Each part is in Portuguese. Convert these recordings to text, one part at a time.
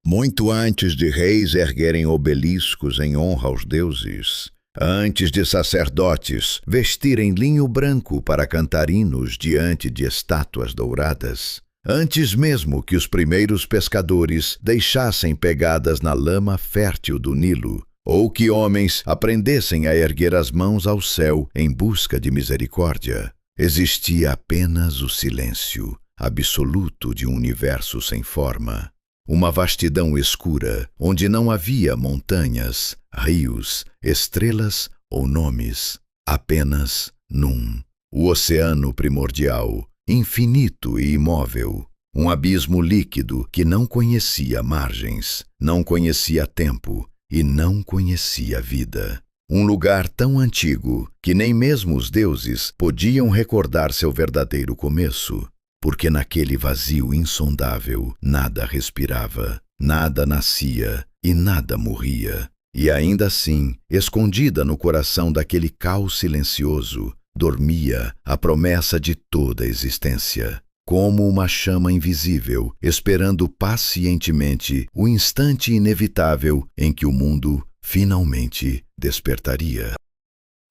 Muito antes de reis erguerem obeliscos em honra aos deuses, antes de sacerdotes vestirem linho branco para cantar hinos diante de estátuas douradas, antes mesmo que os primeiros pescadores deixassem pegadas na lama fértil do Nilo, ou que homens aprendessem a erguer as mãos ao céu em busca de misericórdia, existia apenas o silêncio absoluto de um universo sem forma. Uma vastidão escura, onde não havia montanhas, rios, estrelas ou nomes, apenas Num, o oceano primordial, infinito e imóvel, um abismo líquido que não conhecia margens, não conhecia tempo e não conhecia vida. Um lugar tão antigo que nem mesmo os deuses podiam recordar seu verdadeiro começo, porque naquele vazio insondável nada respirava, nada nascia e nada morria. E ainda assim, escondida no coração daquele caos silencioso, dormia a promessa de toda a existência, como uma chama invisível, esperando pacientemente o instante inevitável em que o mundo finalmente despertaria.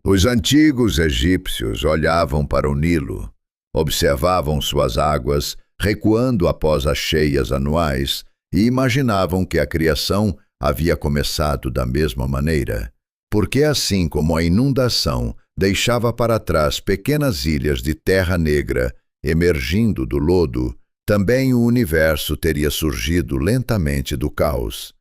Os antigos egípcios olhavam para o Nilo, observavam suas águas recuando após as cheias anuais e imaginavam que a criação havia começado da mesma maneira, porque assim como a inundação deixava para trás pequenas ilhas de terra negra emergindo do lodo, também o universo teria surgido lentamente do caos.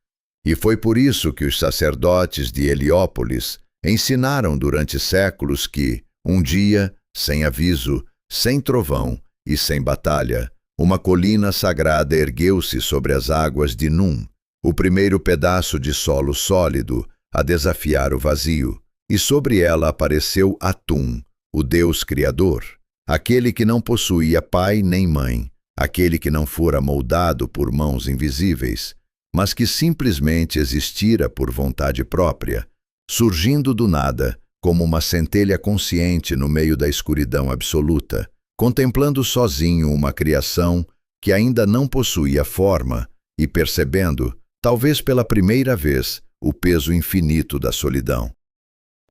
E foi por isso que os sacerdotes de Heliópolis ensinaram durante séculos que, um dia, sem aviso, sem trovão e sem batalha, uma colina sagrada ergueu-se sobre as águas de Num, o primeiro pedaço de solo sólido a desafiar o vazio, e sobre ela apareceu Atum, o Deus Criador, aquele que não possuía pai nem mãe, aquele que não fora moldado por mãos invisíveis, mas que simplesmente existira por vontade própria, surgindo do nada, como uma centelha consciente no meio da escuridão absoluta, contemplando sozinho uma criação que ainda não possuía forma e percebendo, talvez pela primeira vez, o peso infinito da solidão.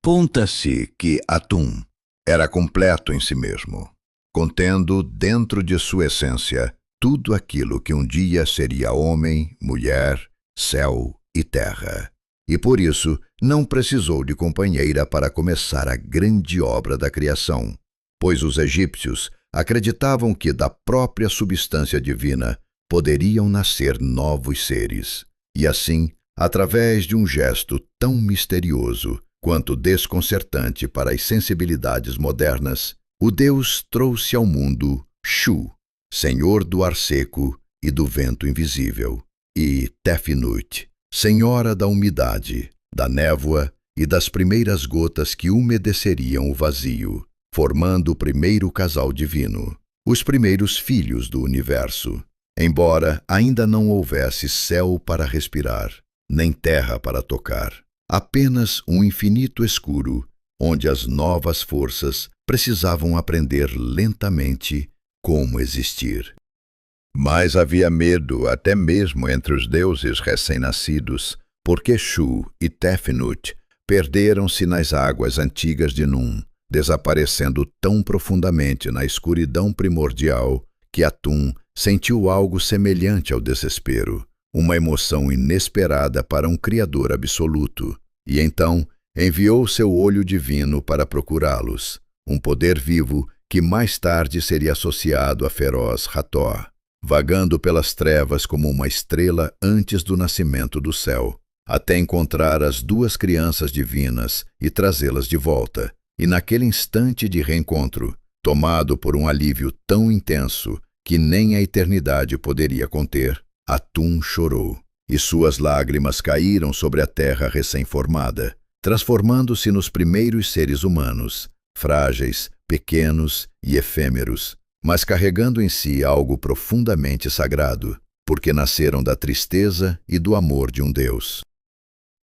Conta-se que Atum era completo em si mesmo, contendo dentro de sua essência tudo aquilo que um dia seria homem, mulher, céu e terra. E por isso não precisou de companheira para começar a grande obra da criação, pois os egípcios acreditavam que da própria substância divina poderiam nascer novos seres. E assim, através de um gesto tão misterioso quanto desconcertante para as sensibilidades modernas, o Deus trouxe ao mundo Shu, senhor do ar seco e do vento invisível, e Tefnut, senhora da umidade, da névoa e das primeiras gotas que umedeceriam o vazio, formando o primeiro casal divino, os primeiros filhos do universo, embora ainda não houvesse céu para respirar, nem terra para tocar, apenas um infinito escuro, onde as novas forças precisavam aprender lentamente como existir. Mas havia medo até mesmo entre os deuses recém-nascidos, porque Shu e Tefnut perderam-se nas águas antigas de Num, desaparecendo tão profundamente na escuridão primordial que Atum sentiu algo semelhante ao desespero, uma emoção inesperada para um Criador absoluto, e então enviou seu olho divino para procurá-los, um poder vivo que mais tarde seria associado a feroz Hathor, vagando pelas trevas como uma estrela antes do nascimento do céu, até encontrar as duas crianças divinas e trazê-las de volta. E naquele instante de reencontro, tomado por um alívio tão intenso que nem a eternidade poderia conter, Atum chorou, e suas lágrimas caíram sobre a terra recém-formada, transformando-se nos primeiros seres humanos, frágeis, pequenos e efêmeros, mas carregando em si algo profundamente sagrado, porque nasceram da tristeza e do amor de um Deus.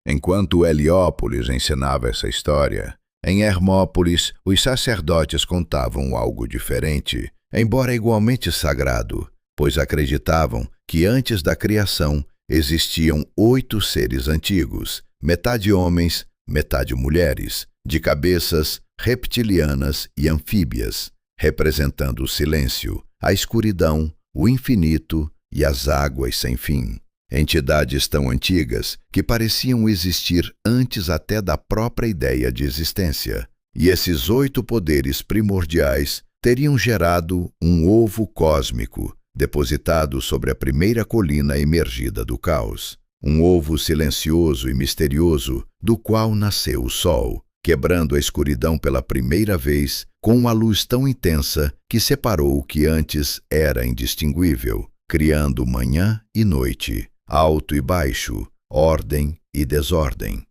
Enquanto Heliópolis ensinava essa história, em Hermópolis os sacerdotes contavam algo diferente, embora igualmente sagrado, pois acreditavam que antes da criação existiam 8 seres antigos, metade homens, metade mulheres, de cabeças reptilianas e anfíbias, representando o silêncio, a escuridão, o infinito e as águas sem fim. Entidades tão antigas que pareciam existir antes até da própria ideia de existência. E esses 8 poderes primordiais teriam gerado um ovo cósmico, depositado sobre a primeira colina emergida do caos. Um ovo silencioso e misterioso, do qual nasceu o sol, quebrando a escuridão pela primeira vez com uma luz tão intensa que separou o que antes era indistinguível, criando manhã e noite, alto e baixo, ordem e desordem.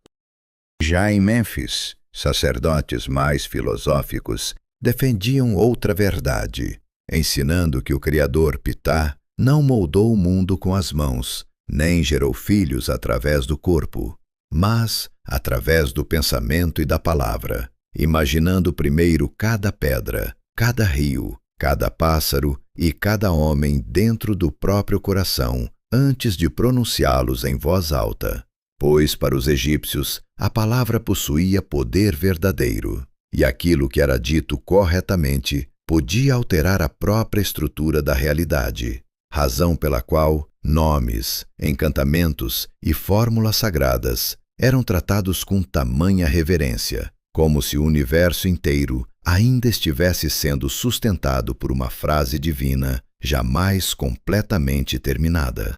Já em Mênfis, sacerdotes mais filosóficos defendiam outra verdade, ensinando que o Criador Ptah não moldou o mundo com as mãos, nem gerou filhos através do corpo, mas através do pensamento e da palavra, imaginando primeiro cada pedra, cada rio, cada pássaro e cada homem dentro do próprio coração, antes de pronunciá-los em voz alta. Pois para os egípcios a palavra possuía poder verdadeiro, e aquilo que era dito corretamente podia alterar a própria estrutura da realidade, razão pela qual nomes, encantamentos e fórmulas sagradas eram tratados com tamanha reverência, como se o universo inteiro ainda estivesse sendo sustentado por uma frase divina jamais completamente terminada.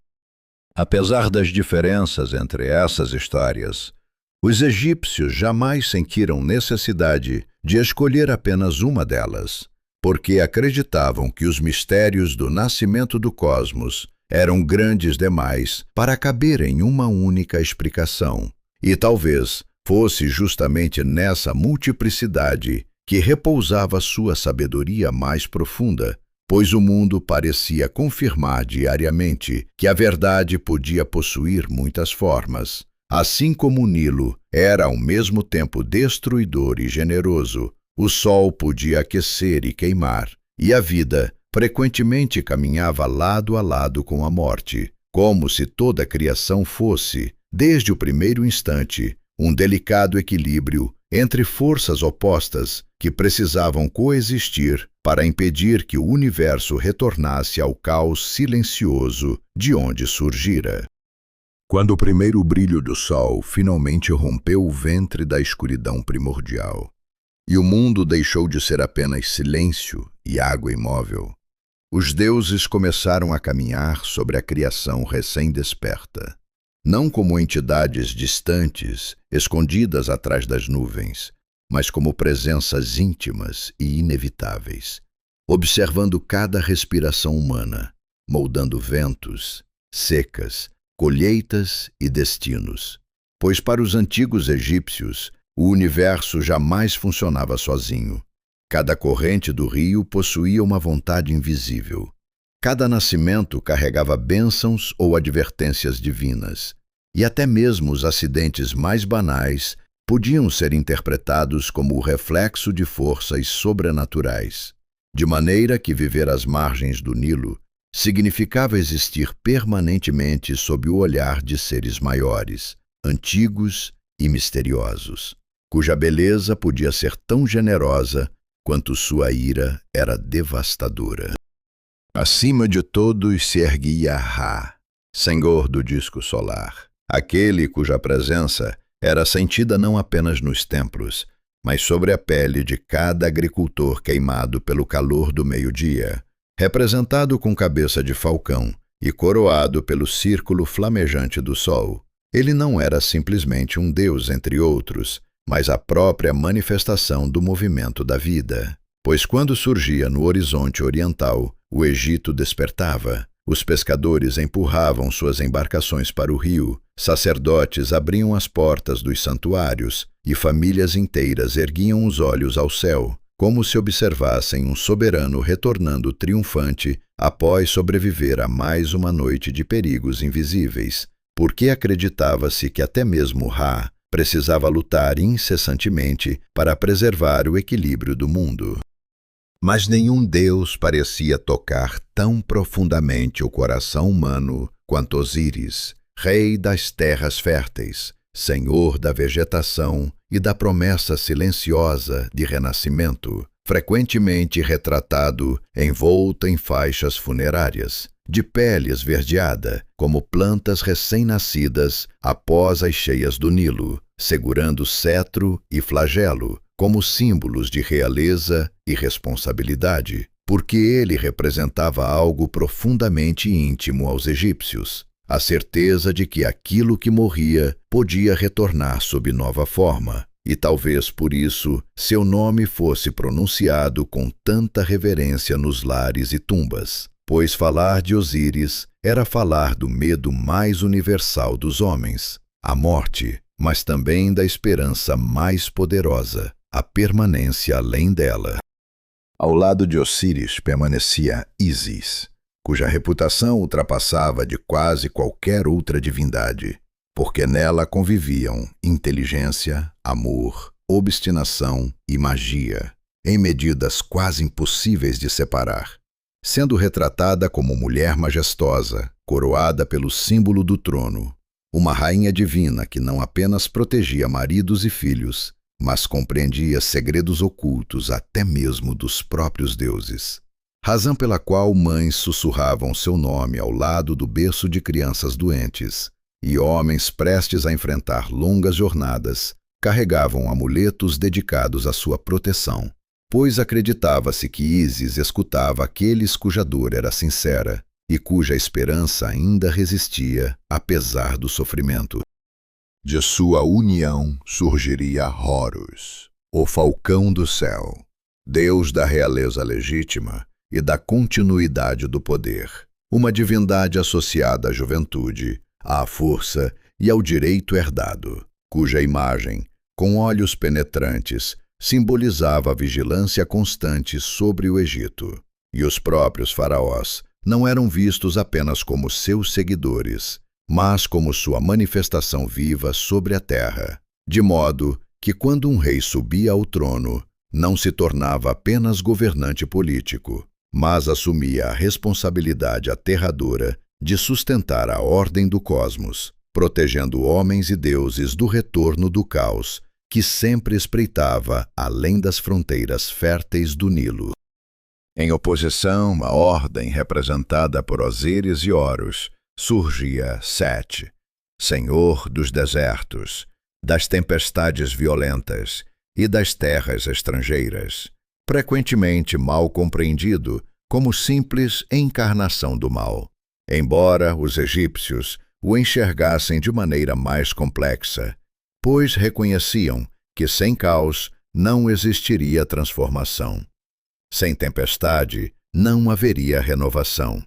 Apesar das diferenças entre essas histórias, os egípcios jamais sentiram necessidade de escolher apenas uma delas, porque acreditavam que os mistérios do nascimento do cosmos eram grandes demais para caber em uma única explicação. E talvez fosse justamente nessa multiplicidade que repousava sua sabedoria mais profunda, pois o mundo parecia confirmar diariamente que a verdade podia possuir muitas formas. Assim como o Nilo era ao mesmo tempo destruidor e generoso, o sol podia aquecer e queimar, e a vida frequentemente caminhava lado a lado com a morte, como se toda a criação fosse, desde o primeiro instante, um delicado equilíbrio entre forças opostas que precisavam coexistir para impedir que o universo retornasse ao caos silencioso de onde surgira. Quando o primeiro brilho do sol finalmente rompeu o ventre da escuridão primordial, e o mundo deixou de ser apenas silêncio e água imóvel, os deuses começaram a caminhar sobre a criação recém-desperta, não como entidades distantes, escondidas atrás das nuvens, mas como presenças íntimas e inevitáveis, observando cada respiração humana, moldando ventos, secas, colheitas e destinos. Pois para os antigos egípcios, o universo jamais funcionava sozinho. Cada corrente do rio possuía uma vontade invisível. Cada nascimento carregava bênçãos ou advertências divinas, e até mesmo os acidentes mais banais podiam ser interpretados como o reflexo de forças sobrenaturais, de maneira que viver às margens do Nilo significava existir permanentemente sob o olhar de seres maiores, antigos e misteriosos, cuja beleza podia ser tão generosa quanto sua ira era devastadora. Acima de todos se erguia Ra, senhor do disco solar, aquele cuja presença era sentida não apenas nos templos, mas sobre a pele de cada agricultor queimado pelo calor do meio-dia, representado com cabeça de falcão e coroado pelo círculo flamejante do sol. Ele não era simplesmente um deus entre outros, mas a própria manifestação do movimento da vida. Pois quando surgia no horizonte oriental, o Egito despertava. Os pescadores empurravam suas embarcações para o rio, sacerdotes abriam as portas dos santuários e famílias inteiras erguiam os olhos ao céu, como se observassem um soberano retornando triunfante após sobreviver a mais uma noite de perigos invisíveis, porque acreditava-se que até mesmo Ra precisava lutar incessantemente para preservar o equilíbrio do mundo. Mas nenhum deus parecia tocar tão profundamente o coração humano quanto Osíris, rei das terras férteis, senhor da vegetação e da promessa silenciosa de renascimento, frequentemente retratado envolto em faixas funerárias, de pele esverdeada, como plantas recém-nascidas após as cheias do Nilo, segurando cetro e flagelo, como símbolos de realeza e responsabilidade, porque ele representava algo profundamente íntimo aos egípcios, a certeza de que aquilo que morria podia retornar sob nova forma, e talvez por isso seu nome fosse pronunciado com tanta reverência nos lares e tumbas, pois falar de Osíris era falar do medo mais universal dos homens, a morte, mas também da esperança mais poderosa, a permanência além dela. Ao lado de Osíris permanecia Ísis, cuja reputação ultrapassava de quase qualquer outra divindade, porque nela conviviam inteligência, amor, obstinação e magia, em medidas quase impossíveis de separar, sendo retratada como mulher majestosa, coroada pelo símbolo do trono, uma rainha divina que não apenas protegia maridos e filhos, mas compreendia segredos ocultos até mesmo dos próprios deuses, razão pela qual mães sussurravam seu nome ao lado do berço de crianças doentes, e homens prestes a enfrentar longas jornadas carregavam amuletos dedicados à sua proteção, pois acreditava-se que Ísis escutava aqueles cuja dor era sincera e cuja esperança ainda resistia apesar do sofrimento. De sua união surgiria Horus, o falcão do céu, deus da realeza legítima e da continuidade do poder, uma divindade associada à juventude, à força e ao direito herdado, cuja imagem, com olhos penetrantes, simbolizava a vigilância constante sobre o Egito. E os próprios faraós não eram vistos apenas como seus seguidores, mas como sua manifestação viva sobre a terra, de modo que quando um rei subia ao trono, não se tornava apenas governante político, mas assumia a responsabilidade aterradora de sustentar a ordem do cosmos, protegendo homens e deuses do retorno do caos que sempre espreitava além das fronteiras férteis do Nilo. Em oposição à ordem representada por Osíris e Horus, surgia Sete, senhor dos desertos, das tempestades violentas e das terras estrangeiras, frequentemente mal compreendido como simples encarnação do mal, embora os egípcios o enxergassem de maneira mais complexa, pois reconheciam que sem caos não existiria transformação. Sem tempestade não haveria renovação,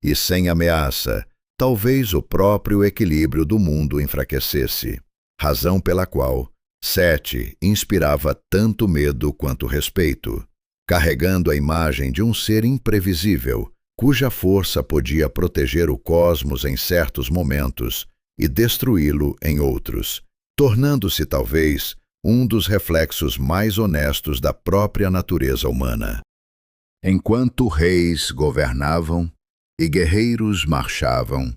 e sem ameaça talvez o próprio equilíbrio do mundo enfraquecesse, razão pela qual Sete inspirava tanto medo quanto respeito, carregando a imagem de um ser imprevisível, cuja força podia proteger o cosmos em certos momentos e destruí-lo em outros, tornando-se talvez um dos reflexos mais honestos da própria natureza humana. Enquanto reis governavam e guerreiros marchavam,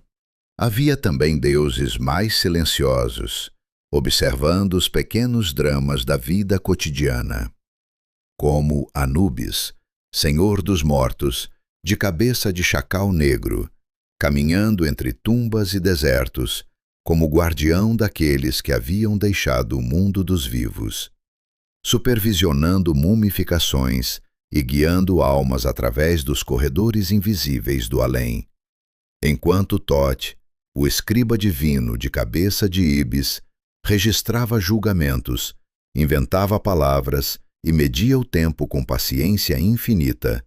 havia também deuses mais silenciosos, observando os pequenos dramas da vida cotidiana, como Anubis, senhor dos mortos, de cabeça de chacal negro, caminhando entre tumbas e desertos, como guardião daqueles que haviam deixado o mundo dos vivos, supervisionando mumificações e guiando almas através dos corredores invisíveis do além, enquanto Tote, o escriba divino de cabeça de Ibis, registrava julgamentos, inventava palavras e media o tempo com paciência infinita,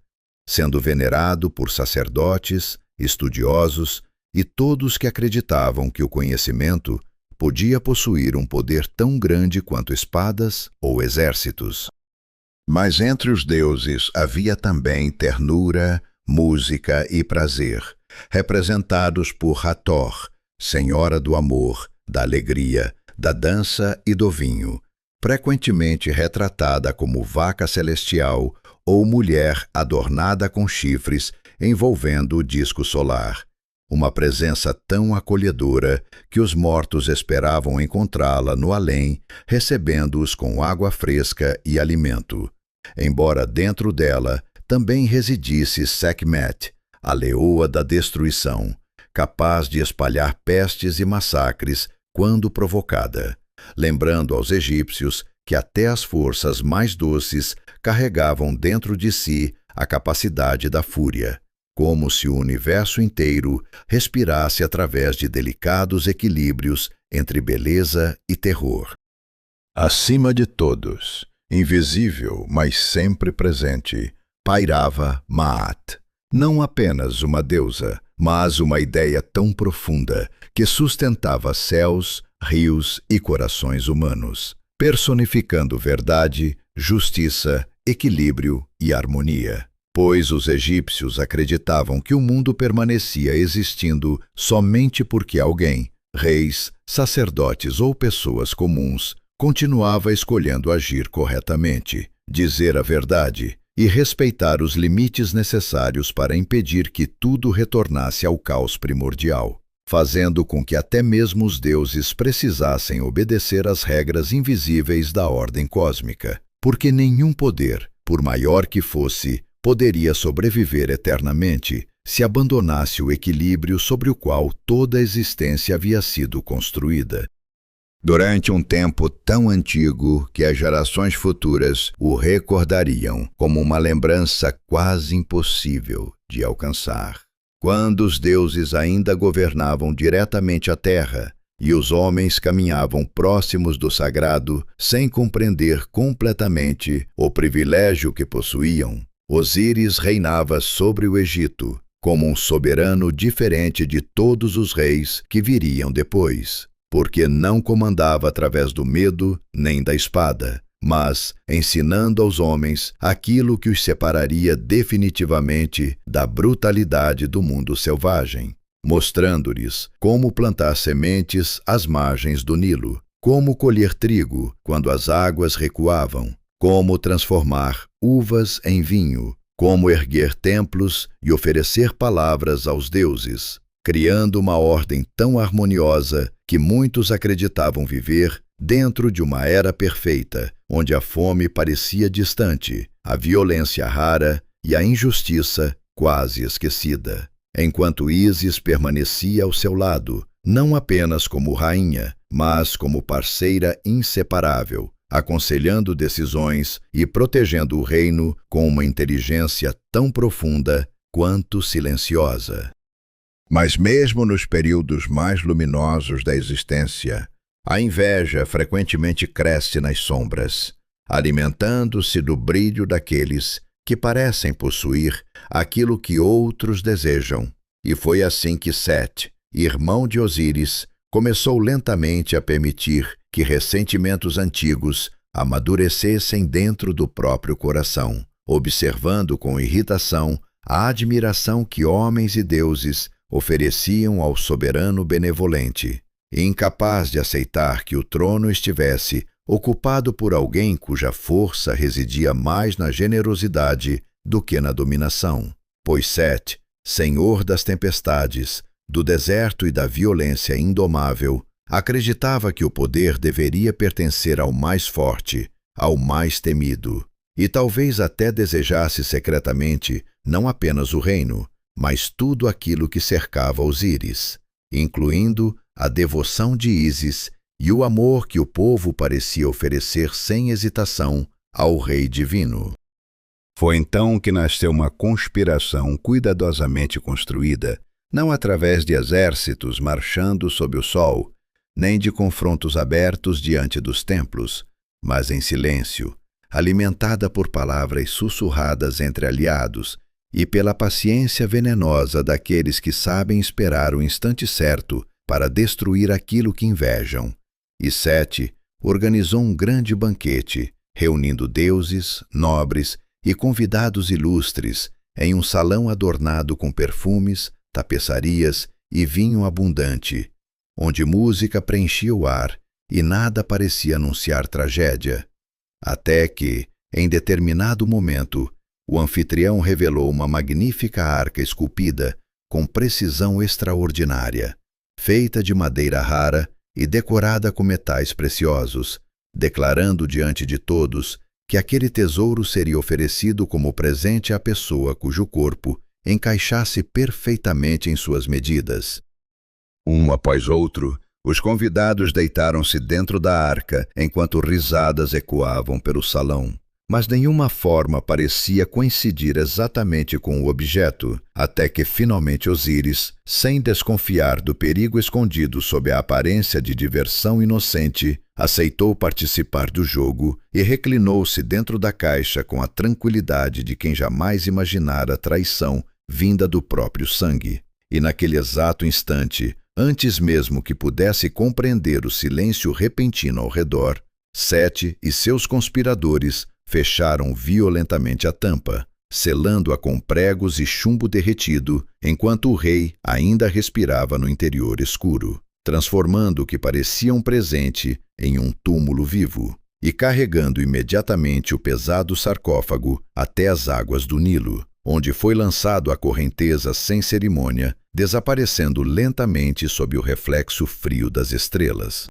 sendo venerado por sacerdotes, estudiosos e todos que acreditavam que o conhecimento podia possuir um poder tão grande quanto espadas ou exércitos. Mas entre os deuses havia também ternura, música e prazer, representados por Hathor, senhora do amor, da alegria, da dança e do vinho, frequentemente retratada como vaca celestial ou mulher adornada com chifres envolvendo o disco solar, uma presença tão acolhedora que os mortos esperavam encontrá-la no além, recebendo-os com água fresca e alimento. Embora dentro dela também residisse Sekhmet, a leoa da destruição, capaz de espalhar pestes e massacres quando provocada, lembrando aos egípcios que até as forças mais doces carregavam dentro de si a capacidade da fúria, como se o universo inteiro respirasse através de delicados equilíbrios entre beleza e terror. Acima de todos, invisível, mas sempre presente, pairava Maat, não apenas uma deusa, mas uma ideia tão profunda que sustentava céus, rios e corações humanos, personificando verdade, justiça, equilíbrio e harmonia. Pois os egípcios acreditavam que o mundo permanecia existindo somente porque alguém, reis, sacerdotes ou pessoas comuns, continuava escolhendo agir corretamente, dizer a verdade e respeitar os limites necessários para impedir que tudo retornasse ao caos primordial, fazendo com que até mesmo os deuses precisassem obedecer às regras invisíveis da ordem cósmica, porque nenhum poder, por maior que fosse, poderia sobreviver eternamente se abandonasse o equilíbrio sobre o qual toda a existência havia sido construída. Durante um tempo tão antigo que as gerações futuras o recordariam como uma lembrança quase impossível de alcançar. Quando os deuses ainda governavam diretamente a terra e os homens caminhavam próximos do sagrado sem compreender completamente o privilégio que possuíam, Osíris reinava sobre o Egito como um soberano diferente de todos os reis que viriam depois, porque não comandava através do medo nem da espada, mas ensinando aos homens aquilo que os separaria definitivamente da brutalidade do mundo selvagem, mostrando-lhes como plantar sementes às margens do Nilo, como colher trigo quando as águas recuavam, como transformar uvas em vinho, como erguer templos e oferecer palavras aos deuses, criando uma ordem tão harmoniosa que muitos acreditavam viver dentro de uma era perfeita, onde a fome parecia distante, a violência rara e a injustiça quase esquecida, enquanto Ísis permanecia ao seu lado, não apenas como rainha, mas como parceira inseparável, aconselhando decisões e protegendo o reino com uma inteligência tão profunda quanto silenciosa. Mas mesmo nos períodos mais luminosos da existência, a inveja frequentemente cresce nas sombras, alimentando-se do brilho daqueles que parecem possuir aquilo que outros desejam. E foi assim que Sete, irmão de Osíris, começou lentamente a permitir que ressentimentos antigos amadurecessem dentro do próprio coração, observando com irritação a admiração que homens e deuses ofereciam ao soberano benevolente, incapaz de aceitar que o trono estivesse ocupado por alguém cuja força residia mais na generosidade do que na dominação. Pois Sete, senhor das tempestades, do deserto e da violência indomável, acreditava que o poder deveria pertencer ao mais forte, ao mais temido, e talvez até desejasse secretamente não apenas o reino, mas tudo aquilo que cercava Osíris, incluindo a devoção de Ísis e o amor que o povo parecia oferecer sem hesitação ao Rei Divino. Foi então que nasceu uma conspiração cuidadosamente construída, não através de exércitos marchando sob o sol, nem de confrontos abertos diante dos templos, mas em silêncio, alimentada por palavras sussurradas entre aliados e pela paciência venenosa daqueles que sabem esperar o instante certo para destruir aquilo que invejam. E Sete organizou um grande banquete, reunindo deuses, nobres e convidados ilustres em um salão adornado com perfumes, tapeçarias e vinho abundante, onde música preenchia o ar e nada parecia anunciar tragédia. Até que, em determinado momento, o anfitrião revelou uma magnífica arca esculpida com precisão extraordinária, feita de madeira rara e decorada com metais preciosos, declarando diante de todos que aquele tesouro seria oferecido como presente à pessoa cujo corpo encaixasse perfeitamente em suas medidas. Um após outro, os convidados deitaram-se dentro da arca enquanto risadas ecoavam pelo salão. Mas nenhuma forma parecia coincidir exatamente com o objeto, até que finalmente Osíris, sem desconfiar do perigo escondido sob a aparência de diversão inocente, aceitou participar do jogo e reclinou-se dentro da caixa com a tranquilidade de quem jamais imaginara traição vinda do próprio sangue. E naquele exato instante, antes mesmo que pudesse compreender o silêncio repentino ao redor, Sete e seus conspiradores fecharam violentamente a tampa, selando-a com pregos e chumbo derretido, enquanto o rei ainda respirava no interior escuro, transformando o que parecia um presente em um túmulo vivo, e carregando imediatamente o pesado sarcófago até as águas do Nilo, onde foi lançado à correnteza sem cerimônia, desaparecendo lentamente sob o reflexo frio das estrelas.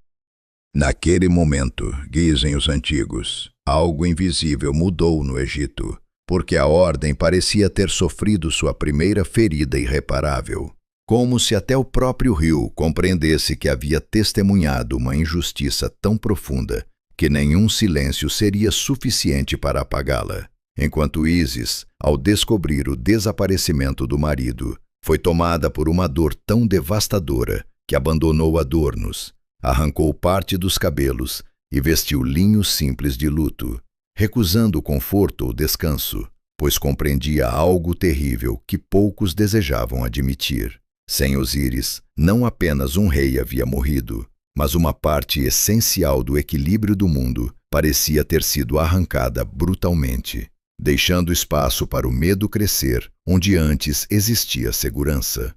Naquele momento, dizem os antigos, algo invisível mudou no Egito, porque a ordem parecia ter sofrido sua primeira ferida irreparável, como se até o próprio rio compreendesse que havia testemunhado uma injustiça tão profunda que nenhum silêncio seria suficiente para apagá-la. Enquanto Ísis, ao descobrir o desaparecimento do marido, foi tomada por uma dor tão devastadora que abandonou adornos, arrancou parte dos cabelos e vestiu linho simples de luto, recusando o conforto ou descanso, pois compreendia algo terrível que poucos desejavam admitir. Sem Osíris, não apenas um rei havia morrido, mas uma parte essencial do equilíbrio do mundo parecia ter sido arrancada brutalmente, deixando espaço para o medo crescer onde antes existia segurança.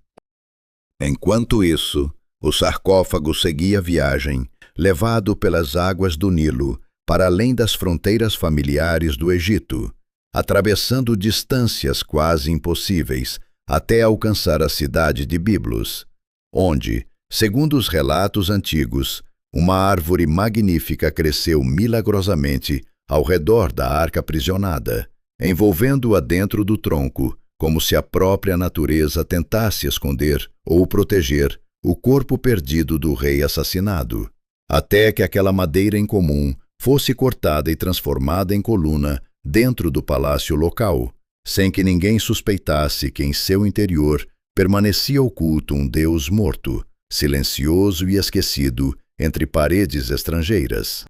Enquanto isso, o sarcófago seguia a viagem, levado pelas águas do Nilo para além das fronteiras familiares do Egito, atravessando distâncias quase impossíveis até alcançar a cidade de Biblos, onde, segundo os relatos antigos, uma árvore magnífica cresceu milagrosamente ao redor da arca aprisionada, envolvendo-a dentro do tronco, como se a própria natureza tentasse esconder ou proteger o corpo perdido do rei assassinado, até que aquela madeira incomum fosse cortada e transformada em coluna dentro do palácio local, sem que ninguém suspeitasse que em seu interior permanecia oculto um deus morto, silencioso e esquecido entre paredes estrangeiras.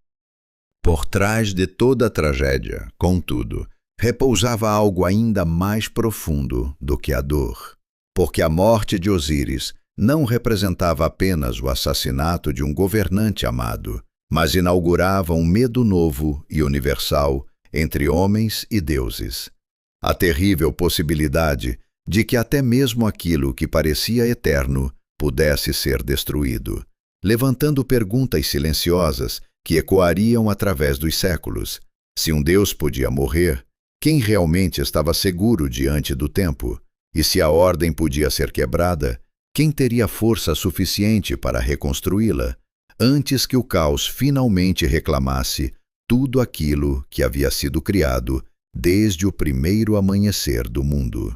Por trás de toda a tragédia, contudo, repousava algo ainda mais profundo do que a dor, porque a morte de Osíris não representava apenas o assassinato de um governante amado, mas inaugurava um medo novo e universal entre homens e deuses. A terrível possibilidade de que até mesmo aquilo que parecia eterno pudesse ser destruído, levantando perguntas silenciosas que ecoariam através dos séculos. Se um deus podia morrer, quem realmente estava seguro diante do tempo? E se a ordem podia ser quebrada, quem teria força suficiente para reconstruí-la, antes que o caos finalmente reclamasse tudo aquilo que havia sido criado desde o primeiro amanhecer do mundo?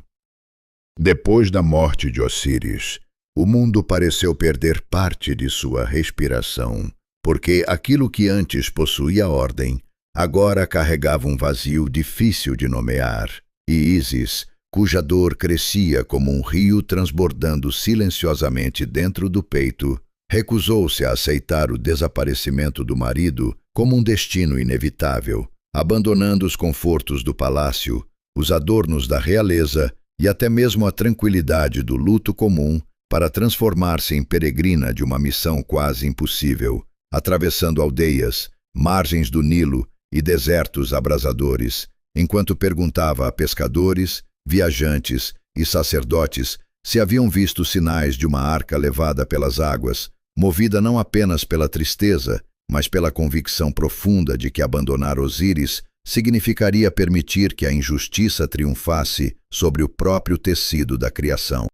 Depois da morte de Osíris, o mundo pareceu perder parte de sua respiração, porque aquilo que antes possuía ordem, agora carregava um vazio difícil de nomear, e Ísis, cuja dor crescia como um rio transbordando silenciosamente dentro do peito, recusou-se a aceitar o desaparecimento do marido como um destino inevitável, abandonando os confortos do palácio, os adornos da realeza e até mesmo a tranquilidade do luto comum para transformar-se em peregrina de uma missão quase impossível, atravessando aldeias, margens do Nilo e desertos abrasadores, enquanto perguntava a pescadores, viajantes e sacerdotes se haviam visto sinais de uma arca levada pelas águas, movida não apenas pela tristeza, mas pela convicção profunda de que abandonar Osíris significaria permitir que a injustiça triunfasse sobre o próprio tecido da criação.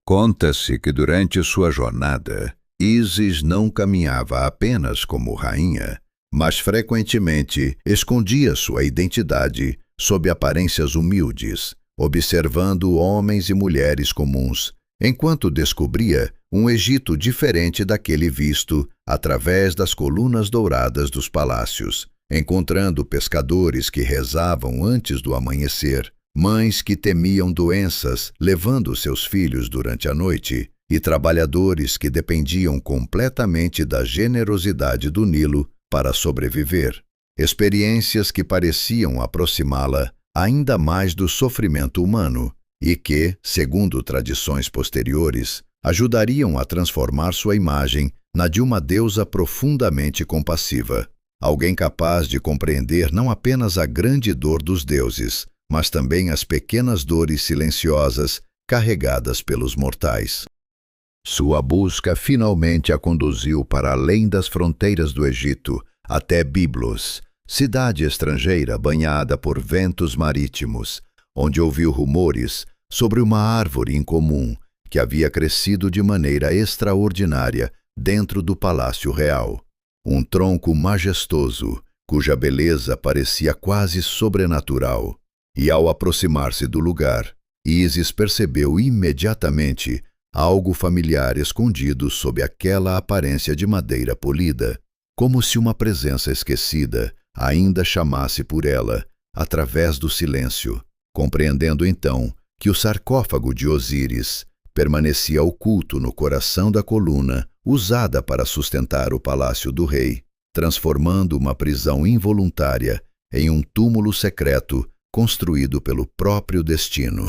Conta-se que durante sua jornada, Ísis não caminhava apenas como rainha, mas frequentemente escondia sua identidade sob aparências humildes, observando homens e mulheres comuns, enquanto descobria um Egito diferente daquele visto através das colunas douradas dos palácios, encontrando pescadores que rezavam antes do amanhecer, mães que temiam doenças levando seus filhos durante a noite e trabalhadores que dependiam completamente da generosidade do Nilo para sobreviver. Experiências que pareciam aproximá-la ainda mais do sofrimento humano e que, segundo tradições posteriores, ajudariam a transformar sua imagem na de uma deusa profundamente compassiva, alguém capaz de compreender não apenas a grande dor dos deuses, mas também as pequenas dores silenciosas carregadas pelos mortais. Sua busca finalmente a conduziu para além das fronteiras do Egito, até Biblos, cidade estrangeira banhada por ventos marítimos, onde ouviu rumores sobre uma árvore incomum que havia crescido de maneira extraordinária dentro do palácio real. Um tronco majestoso, cuja beleza parecia quase sobrenatural. E ao aproximar-se do lugar, Ísis percebeu imediatamente algo familiar escondido sob aquela aparência de madeira polida, como se uma presença esquecida ainda chamasse por ela, através do silêncio, compreendendo então que o sarcófago de Osíris permanecia oculto no coração da coluna usada para sustentar o palácio do rei, transformando uma prisão involuntária em um túmulo secreto construído pelo próprio destino.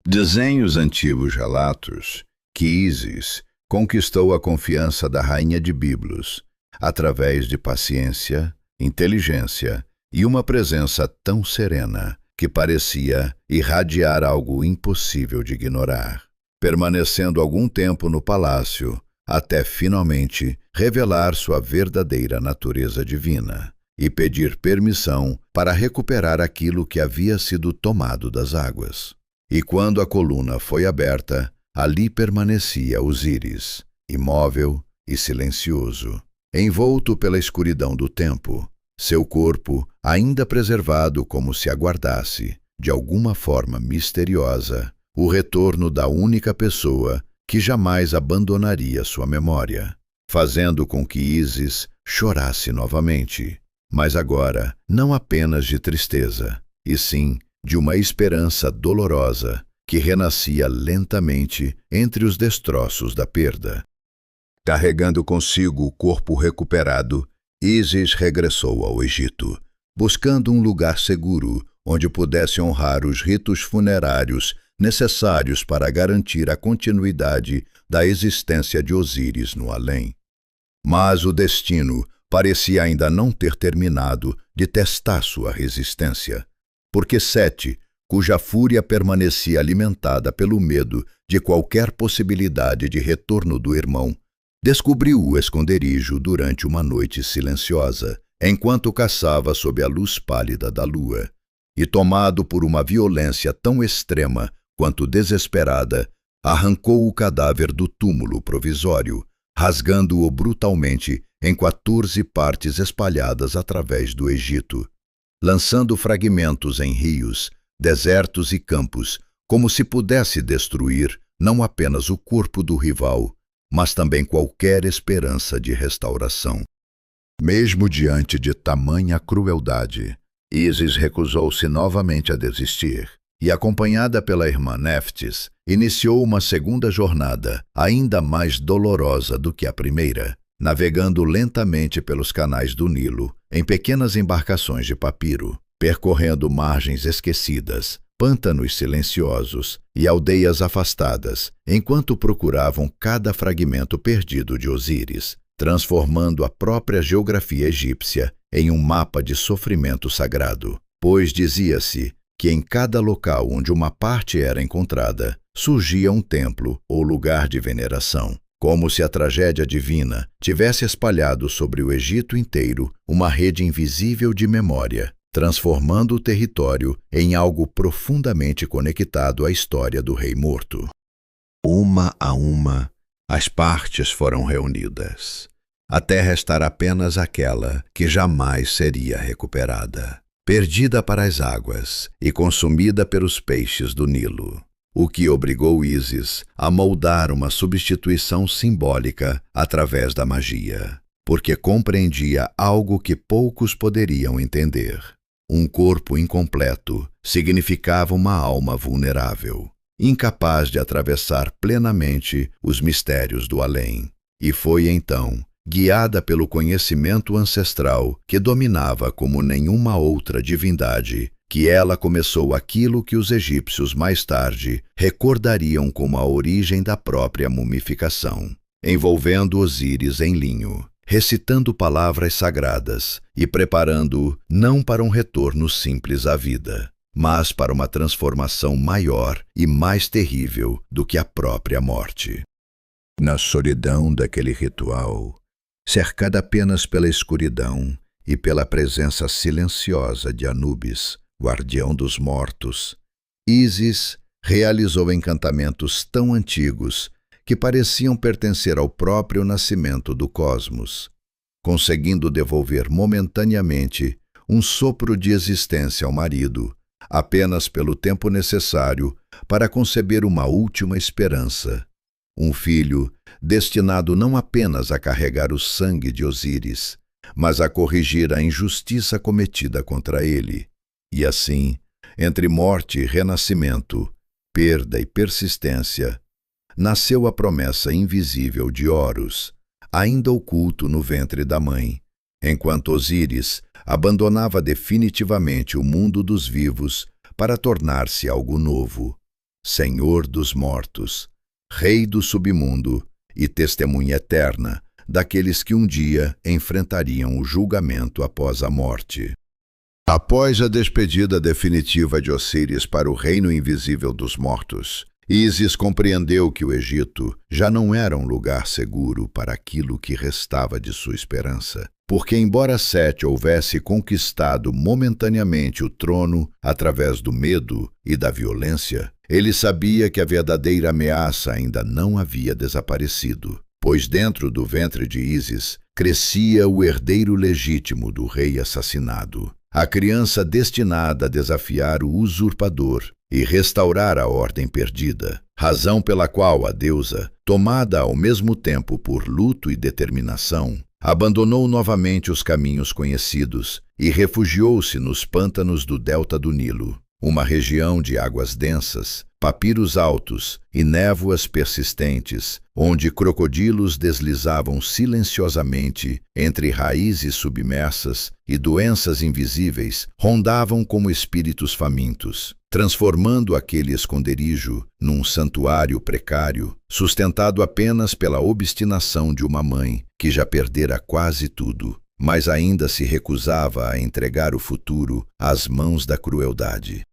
Desenhos antigos relatos que Ísis conquistou a confiança da rainha de Biblos através de paciência, inteligência e uma presença tão serena que parecia irradiar algo impossível de ignorar, permanecendo algum tempo no palácio até finalmente revelar sua verdadeira natureza divina e pedir permissão para recuperar aquilo que havia sido tomado das águas. E quando a coluna foi aberta, ali permanecia Osíris, imóvel e silencioso, envolto pela escuridão do tempo, seu corpo ainda preservado como se aguardasse, de alguma forma misteriosa, o retorno da única pessoa que jamais abandonaria sua memória, fazendo com que Ísis chorasse novamente, mas agora não apenas de tristeza, e sim de uma esperança dolorosa que renascia lentamente entre os destroços da perda. Carregando consigo o corpo recuperado, Ísis regressou ao Egito, buscando um lugar seguro onde pudesse honrar os ritos funerários necessários para garantir a continuidade da existência de Osíris no além. Mas o destino parecia ainda não ter terminado de testar sua resistência, porque Sete, cuja fúria permanecia alimentada pelo medo de qualquer possibilidade de retorno do irmão, descobriu o esconderijo durante uma noite silenciosa, enquanto caçava sob a luz pálida da lua, e tomado por uma violência tão extrema quanto desesperada, arrancou o cadáver do túmulo provisório, rasgando-o brutalmente em 14 partes espalhadas através do Egito, lançando fragmentos em rios, desertos e campos, como se pudesse destruir não apenas o corpo do rival, mas também qualquer esperança de restauração. Mesmo diante de tamanha crueldade, Ísis recusou-se novamente a desistir, e, acompanhada pela irmã Néftis, iniciou uma segunda jornada, ainda mais dolorosa do que a primeira, navegando lentamente pelos canais do Nilo, em pequenas embarcações de papiro, percorrendo margens esquecidas, pântanos silenciosos e aldeias afastadas, enquanto procuravam cada fragmento perdido de Osíris, transformando a própria geografia egípcia em um mapa de sofrimento sagrado, pois dizia-se que em cada local onde uma parte era encontrada, surgia um templo ou lugar de veneração, como se a tragédia divina tivesse espalhado sobre o Egito inteiro uma rede invisível de memória, transformando o território em algo profundamente conectado à história do rei morto. Uma a uma, as partes foram reunidas, até restar apenas aquela que jamais seria recuperada, perdida para as águas e consumida pelos peixes do Nilo, o que obrigou Ísis a moldar uma substituição simbólica através da magia, porque compreendia algo que poucos poderiam entender. Um corpo incompleto significava uma alma vulnerável, incapaz de atravessar plenamente os mistérios do além. E foi então, guiada pelo conhecimento ancestral que dominava como nenhuma outra divindade, que ela começou aquilo que os egípcios mais tarde recordariam como a origem da própria mumificação, envolvendo Osíris em linho, recitando palavras sagradas e preparando-o não para um retorno simples à vida, mas para uma transformação maior e mais terrível do que a própria morte. Na solidão daquele ritual, cercada apenas pela escuridão e pela presença silenciosa de Anubis, guardião dos mortos, Ísis realizou encantamentos tão antigos que pareciam pertencer ao próprio nascimento do cosmos, conseguindo devolver momentaneamente um sopro de existência ao marido, apenas pelo tempo necessário para conceber uma última esperança, um filho destinado não apenas a carregar o sangue de Osíris, mas a corrigir a injustiça cometida contra ele. E assim, entre morte e renascimento, perda e persistência, nasceu a promessa invisível de Horus, ainda oculto no ventre da mãe, enquanto Osíris abandonava definitivamente o mundo dos vivos para tornar-se algo novo, Senhor dos mortos, Rei do submundo e testemunha eterna daqueles que um dia enfrentariam o julgamento após a morte. Após a despedida definitiva de Osíris para o reino invisível dos mortos, Ísis compreendeu que o Egito já não era um lugar seguro para aquilo que restava de sua esperança, porque embora Sete houvesse conquistado momentaneamente o trono através do medo e da violência, ele sabia que a verdadeira ameaça ainda não havia desaparecido, pois dentro do ventre de Ísis crescia o herdeiro legítimo do rei assassinado, a criança destinada a desafiar o usurpador e restaurar a ordem perdida, razão pela qual a deusa, tomada ao mesmo tempo por luto e determinação, abandonou novamente os caminhos conhecidos e refugiou-se nos pântanos do delta do Nilo, uma região de águas densas, papiros altos e névoas persistentes, onde crocodilos deslizavam silenciosamente entre raízes submersas e doenças invisíveis rondavam como espíritos famintos, transformando aquele esconderijo num santuário precário, sustentado apenas pela obstinação de uma mãe que já perdera quase tudo, mas ainda se recusava a entregar o futuro às mãos da crueldade.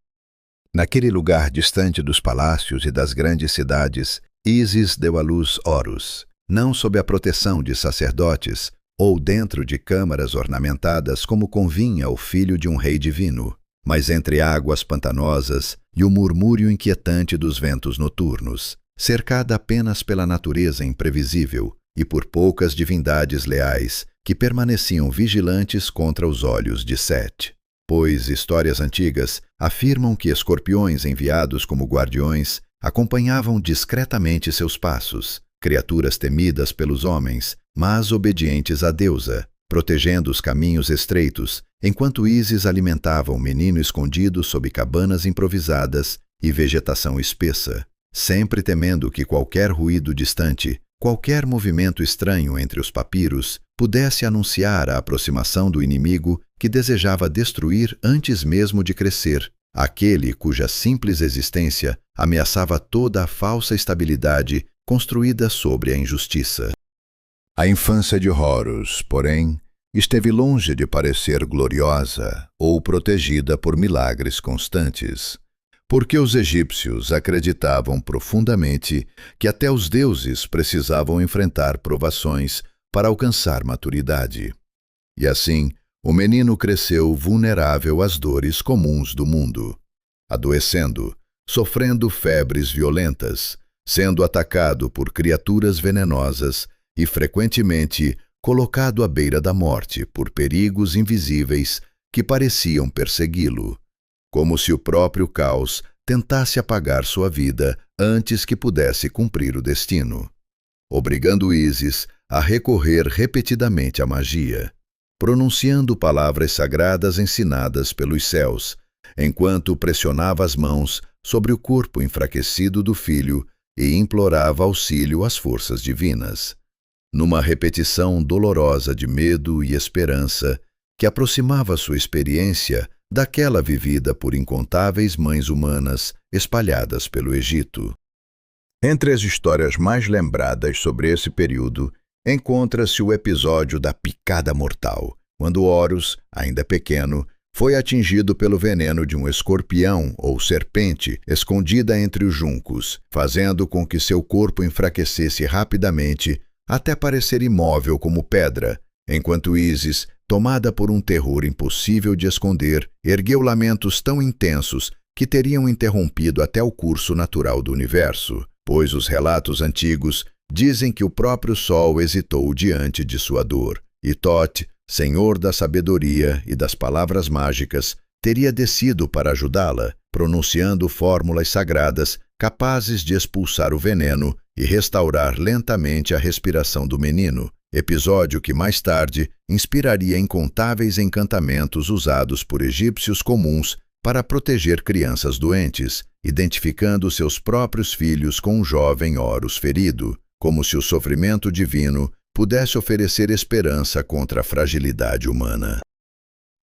Naquele lugar distante dos palácios e das grandes cidades, Ísis deu à luz Horus, não sob a proteção de sacerdotes ou dentro de câmaras ornamentadas como convinha ao filho de um rei divino, mas entre águas pantanosas e o murmúrio inquietante dos ventos noturnos, cercada apenas pela natureza imprevisível e por poucas divindades leais que permaneciam vigilantes contra os olhos de Sete. Pois histórias antigas afirmam que escorpiões enviados como guardiões acompanhavam discretamente seus passos, criaturas temidas pelos homens, mas obedientes à deusa, protegendo os caminhos estreitos, enquanto Ísis alimentava um menino escondido sob cabanas improvisadas e vegetação espessa, sempre temendo que qualquer ruído distante, qualquer movimento estranho entre os papiros, pudesse anunciar a aproximação do inimigo que desejava destruir antes mesmo de crescer, aquele cuja simples existência ameaçava toda a falsa estabilidade construída sobre a injustiça. A infância de Horus, porém, esteve longe de parecer gloriosa ou protegida por milagres constantes, porque os egípcios acreditavam profundamente que até os deuses precisavam enfrentar provações para alcançar maturidade. E assim, o menino cresceu vulnerável às dores comuns do mundo, adoecendo, sofrendo febres violentas, sendo atacado por criaturas venenosas e frequentemente colocado à beira da morte por perigos invisíveis que pareciam persegui-lo, como se o próprio caos tentasse apagar sua vida antes que pudesse cumprir o destino, obrigando Ísis a recorrer repetidamente à magia, pronunciando palavras sagradas ensinadas pelos céus, enquanto pressionava as mãos sobre o corpo enfraquecido do filho e implorava auxílio às forças divinas, numa repetição dolorosa de medo e esperança que aproximava sua experiência daquela vivida por incontáveis mães humanas espalhadas pelo Egito. Entre as histórias mais lembradas sobre esse período, encontra-se o episódio da picada mortal, quando Horus, ainda pequeno, foi atingido pelo veneno de um escorpião ou serpente escondida entre os juncos, fazendo com que seu corpo enfraquecesse rapidamente até parecer imóvel como pedra, enquanto Ísis, tomada por um terror impossível de esconder, ergueu lamentos tão intensos que teriam interrompido até o curso natural do universo, pois os relatos antigos dizem que o próprio Sol hesitou diante de sua dor, e Thoth, senhor da sabedoria e das palavras mágicas, teria descido para ajudá-la, pronunciando fórmulas sagradas capazes de expulsar o veneno e restaurar lentamente a respiração do menino, episódio que mais tarde inspiraria incontáveis encantamentos usados por egípcios comuns para proteger crianças doentes, identificando seus próprios filhos com um jovem Horus ferido, como se o sofrimento divino pudesse oferecer esperança contra a fragilidade humana.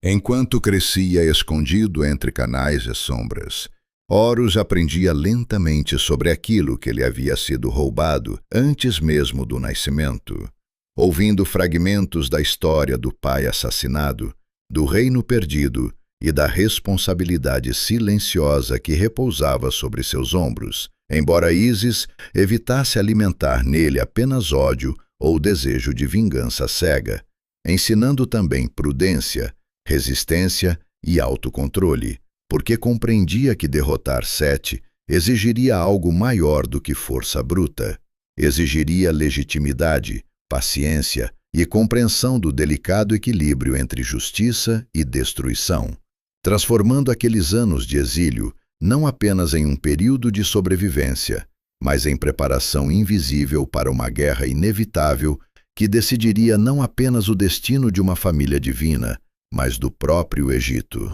Enquanto crescia escondido entre canais e sombras, Horus aprendia lentamente sobre aquilo que lhe havia sido roubado antes mesmo do nascimento, ouvindo fragmentos da história do pai assassinado, do reino perdido e da responsabilidade silenciosa que repousava sobre seus ombros, embora Ísis evitasse alimentar nele apenas ódio ou desejo de vingança cega, ensinando também prudência, resistência e autocontrole, porque compreendia que derrotar Sete exigiria algo maior do que força bruta, exigiria legitimidade, paciência e compreensão do delicado equilíbrio entre justiça e destruição, transformando aqueles anos de exílio não apenas em um período de sobrevivência, mas em preparação invisível para uma guerra inevitável que decidiria não apenas o destino de uma família divina, mas do próprio Egito.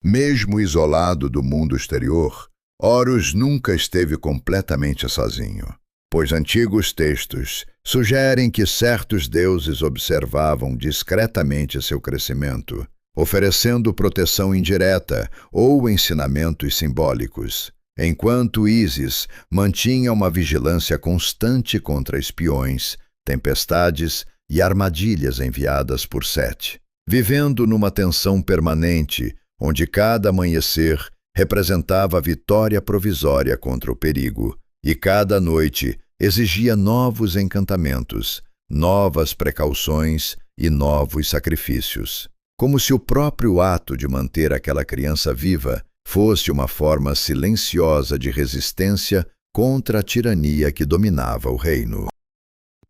Mesmo isolado do mundo exterior, Horus nunca esteve completamente sozinho, pois antigos textos sugerem que certos deuses observavam discretamente seu crescimento, oferecendo proteção indireta ou ensinamentos simbólicos, enquanto Ísis mantinha uma vigilância constante contra espiões, tempestades e armadilhas enviadas por Sete, vivendo numa tensão permanente, onde cada amanhecer representava a vitória provisória contra o perigo, e cada noite exigia novos encantamentos, novas precauções e novos sacrifícios, como se o próprio ato de manter aquela criança viva fosse uma forma silenciosa de resistência contra a tirania que dominava o reino.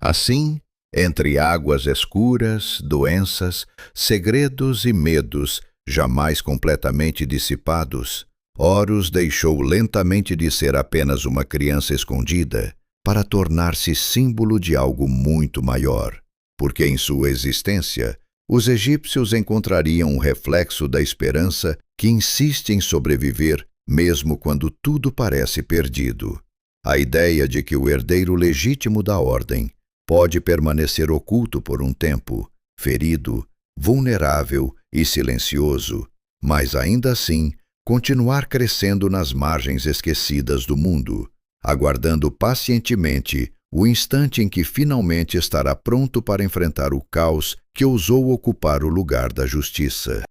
Assim, entre águas escuras, doenças, segredos e medos jamais completamente dissipados, Horus deixou lentamente de ser apenas uma criança escondida para tornar-se símbolo de algo muito maior, porque em sua existência, os egípcios encontrariam um reflexo da esperança que insiste em sobreviver mesmo quando tudo parece perdido. A ideia de que o herdeiro legítimo da ordem pode permanecer oculto por um tempo, ferido, vulnerável e silencioso, mas ainda assim continuar crescendo nas margens esquecidas do mundo, aguardando pacientemente o instante em que finalmente estará pronto para enfrentar o caos que ousou ocupar o lugar da justiça.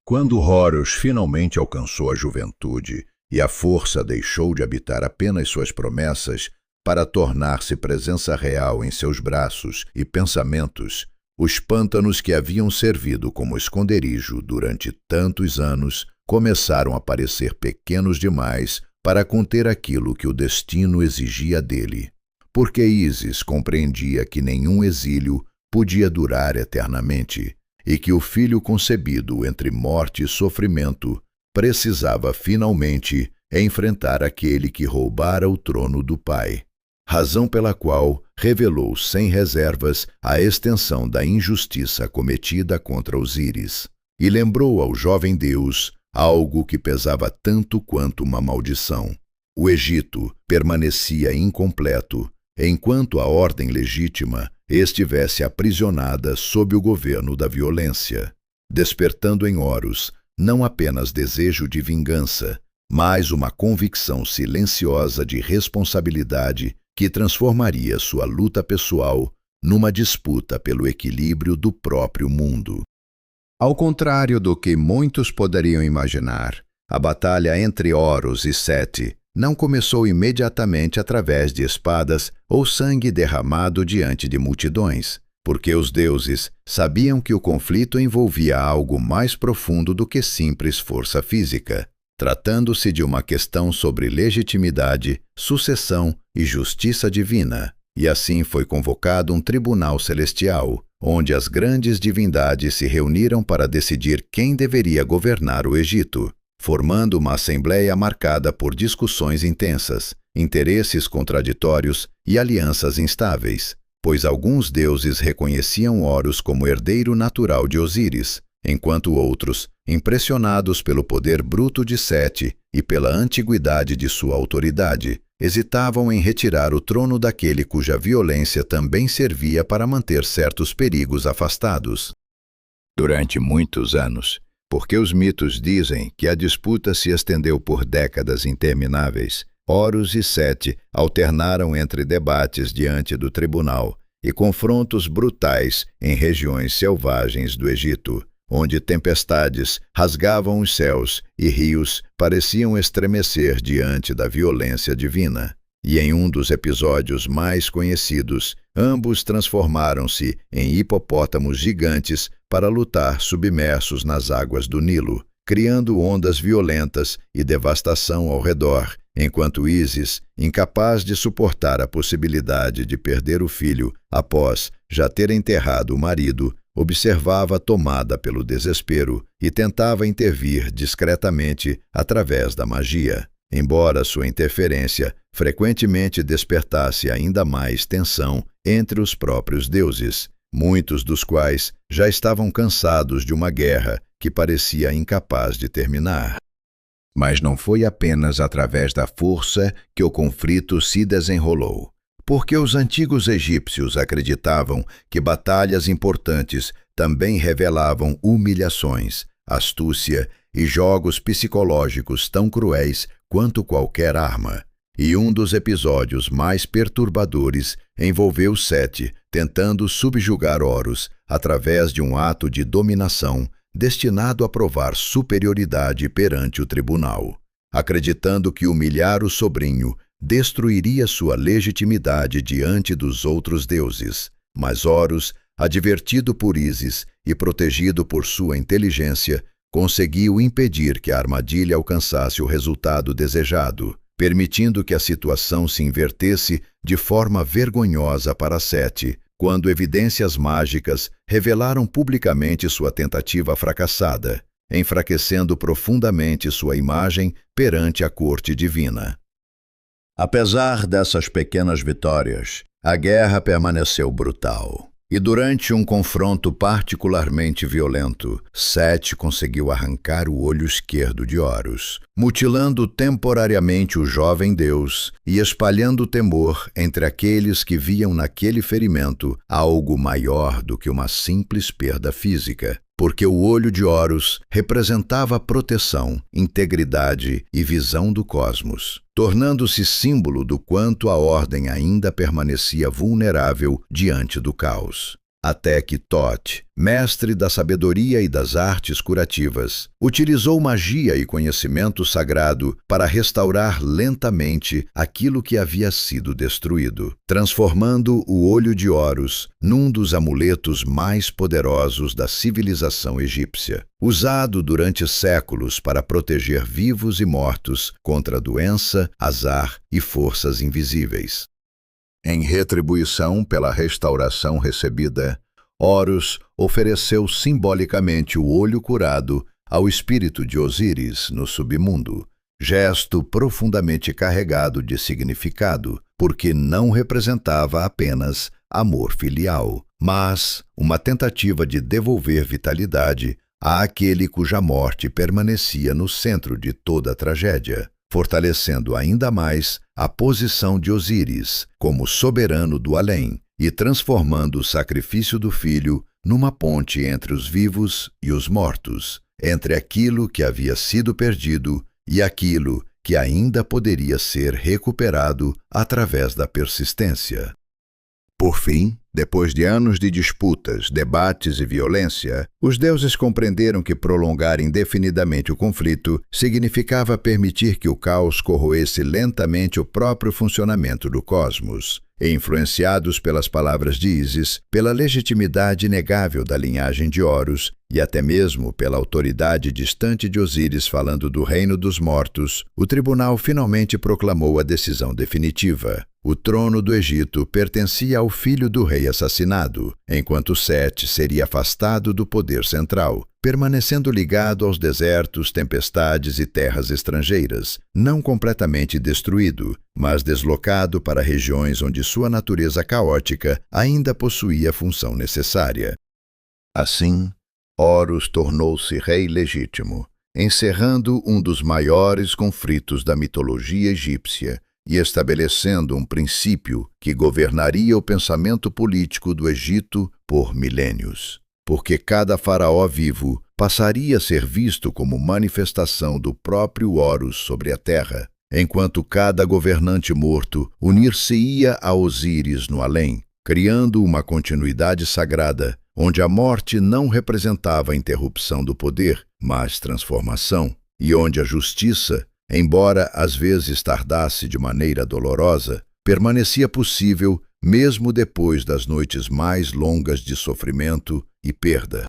Quando Horus finalmente alcançou a juventude e a força deixou de habitar apenas suas promessas para tornar-se presença real em seus braços e pensamentos, os pântanos que haviam servido como esconderijo durante tantos anos começaram a parecer pequenos demais para conter aquilo que o destino exigia dele. Porque Ísis compreendia que nenhum exílio podia durar eternamente e que o filho concebido entre morte e sofrimento precisava finalmente enfrentar aquele que roubara o trono do pai, razão pela qual revelou sem reservas a extensão da injustiça cometida contra Osíris, e lembrou ao jovem deus algo que pesava tanto quanto uma maldição. O Egito permanecia incompleto enquanto a ordem legítima estivesse aprisionada sob o governo da violência, despertando em Horus não apenas desejo de vingança, mas uma convicção silenciosa de responsabilidade que transformaria sua luta pessoal numa disputa pelo equilíbrio do próprio mundo. Ao contrário do que muitos poderiam imaginar, a batalha entre Horus e Sete não começou imediatamente através de espadas ou sangue derramado diante de multidões, porque os deuses sabiam que o conflito envolvia algo mais profundo do que simples força física, tratando-se de uma questão sobre legitimidade, sucessão e justiça divina. E assim foi convocado um tribunal celestial, onde as grandes divindades se reuniram para decidir quem deveria governar o Egito, formando uma assembleia marcada por discussões intensas, interesses contraditórios e alianças instáveis, pois alguns deuses reconheciam Horus como herdeiro natural de Osíris, enquanto outros, impressionados pelo poder bruto de Sete e pela antiguidade de sua autoridade, hesitavam em retirar o trono daquele cuja violência também servia para manter certos perigos afastados. Durante muitos anos, porque os mitos dizem que a disputa se estendeu por décadas intermináveis, Horus e Sete alternaram entre debates diante do tribunal e confrontos brutais em regiões selvagens do Egito, onde tempestades rasgavam os céus e rios pareciam estremecer diante da violência divina. E em um dos episódios mais conhecidos, ambos transformaram-se em hipopótamos gigantes para lutar submersos nas águas do Nilo, criando ondas violentas e devastação ao redor, enquanto Ísis, incapaz de suportar a possibilidade de perder o filho após já ter enterrado o marido, observava tomada pelo desespero e tentava intervir discretamente através da magia, embora sua interferência frequentemente despertasse ainda mais tensão entre os próprios deuses, muitos dos quais já estavam cansados de uma guerra que parecia incapaz de terminar. Mas não foi apenas através da força que o conflito se desenrolou, porque os antigos egípcios acreditavam que batalhas importantes também revelavam humilhações, astúcia e jogos psicológicos tão cruéis quanto qualquer arma. E um dos episódios mais perturbadores envolveu Sete tentando subjugar Horus através de um ato de dominação destinado a provar superioridade perante o tribunal, acreditando que humilhar o sobrinho destruiria sua legitimidade diante dos outros deuses. Mas Horus, advertido por Ísis e protegido por sua inteligência, conseguiu impedir que a armadilha alcançasse o resultado desejado, permitindo que a situação se invertesse de forma vergonhosa para Sete, quando evidências mágicas revelaram publicamente sua tentativa fracassada, enfraquecendo profundamente sua imagem perante a corte divina. Apesar dessas pequenas vitórias, a guerra permaneceu brutal. E durante um confronto particularmente violento, Sete conseguiu arrancar o olho esquerdo de Horus, mutilando temporariamente o jovem deus e espalhando temor entre aqueles que viam naquele ferimento algo maior do que uma simples perda física, porque o olho de Horus representava proteção, integridade e visão do cosmos, tornando-se símbolo do quanto a ordem ainda permanecia vulnerável diante do caos. até que Thoth, mestre da sabedoria e das artes curativas, utilizou magia e conhecimento sagrado para restaurar lentamente aquilo que havia sido destruído, transformando o olho de Horus num dos amuletos mais poderosos da civilização egípcia, usado durante séculos para proteger vivos e mortos contra doença, azar e forças invisíveis. Em retribuição pela restauração recebida, Horus ofereceu simbolicamente o olho curado ao espírito de Osíris no submundo, gesto profundamente carregado de significado, porque não representava apenas amor filial, mas uma tentativa de devolver vitalidade àquele cuja morte permanecia no centro de toda a tragédia, fortalecendo ainda mais a posição de Osíris como soberano do além e transformando o sacrifício do filho numa ponte entre os vivos e os mortos, entre aquilo que havia sido perdido e aquilo que ainda poderia ser recuperado através da persistência. Por fim, depois de anos de disputas, debates e violência, os deuses compreenderam que prolongar indefinidamente o conflito significava permitir que o caos corroesse lentamente o próprio funcionamento do cosmos. E, influenciados pelas palavras de Ísis, pela legitimidade inegável da linhagem de Horus e até mesmo pela autoridade distante de Osíris falando do reino dos mortos, o tribunal finalmente proclamou a decisão definitiva. O trono do Egito pertencia ao filho do rei assassinado, enquanto Sete seria afastado do poder central, permanecendo ligado aos desertos, tempestades e terras estrangeiras, não completamente destruído, mas deslocado para regiões onde sua natureza caótica ainda possuía função necessária. Assim, Horus tornou-se rei legítimo, encerrando um dos maiores conflitos da mitologia egípcia e estabelecendo um princípio que governaria o pensamento político do Egito por milênios. Porque cada faraó vivo passaria a ser visto como manifestação do próprio Horus sobre a terra, enquanto cada governante morto unir-se-ia a Osíris no além, criando uma continuidade sagrada, onde a morte não representava a interrupção do poder, mas transformação, e onde a justiça, embora às vezes tardasse de maneira dolorosa, permanecia possível mesmo depois das noites mais longas de sofrimento e perda.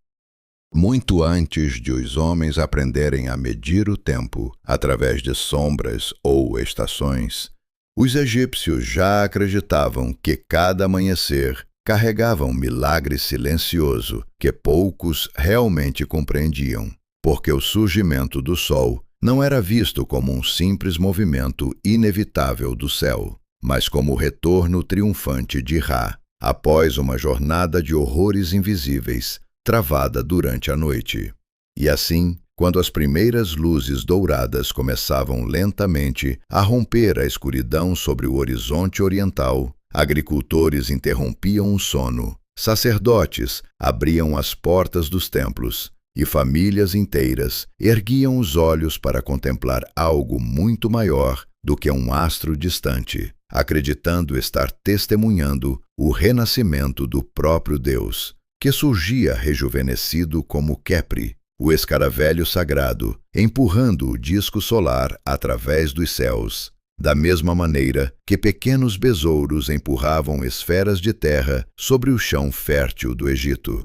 Muito antes de os homens aprenderem a medir o tempo através de sombras ou estações, os egípcios já acreditavam que cada amanhecer carregava um milagre silencioso que poucos realmente compreendiam, porque o surgimento do sol não era visto como um simples movimento inevitável do céu, mas como o retorno triunfante de Ra, após uma jornada de horrores invisíveis, travada durante a noite. E assim, quando as primeiras luzes douradas começavam lentamente a romper a escuridão sobre o horizonte oriental, agricultores interrompiam o sono, sacerdotes abriam as portas dos templos, e famílias inteiras erguiam os olhos para contemplar algo muito maior do que um astro distante, acreditando estar testemunhando o renascimento do próprio Deus, que surgia rejuvenescido como Kepri, o escaravelho sagrado, empurrando o disco solar através dos céus, da mesma maneira que pequenos besouros empurravam esferas de terra sobre o chão fértil do Egito.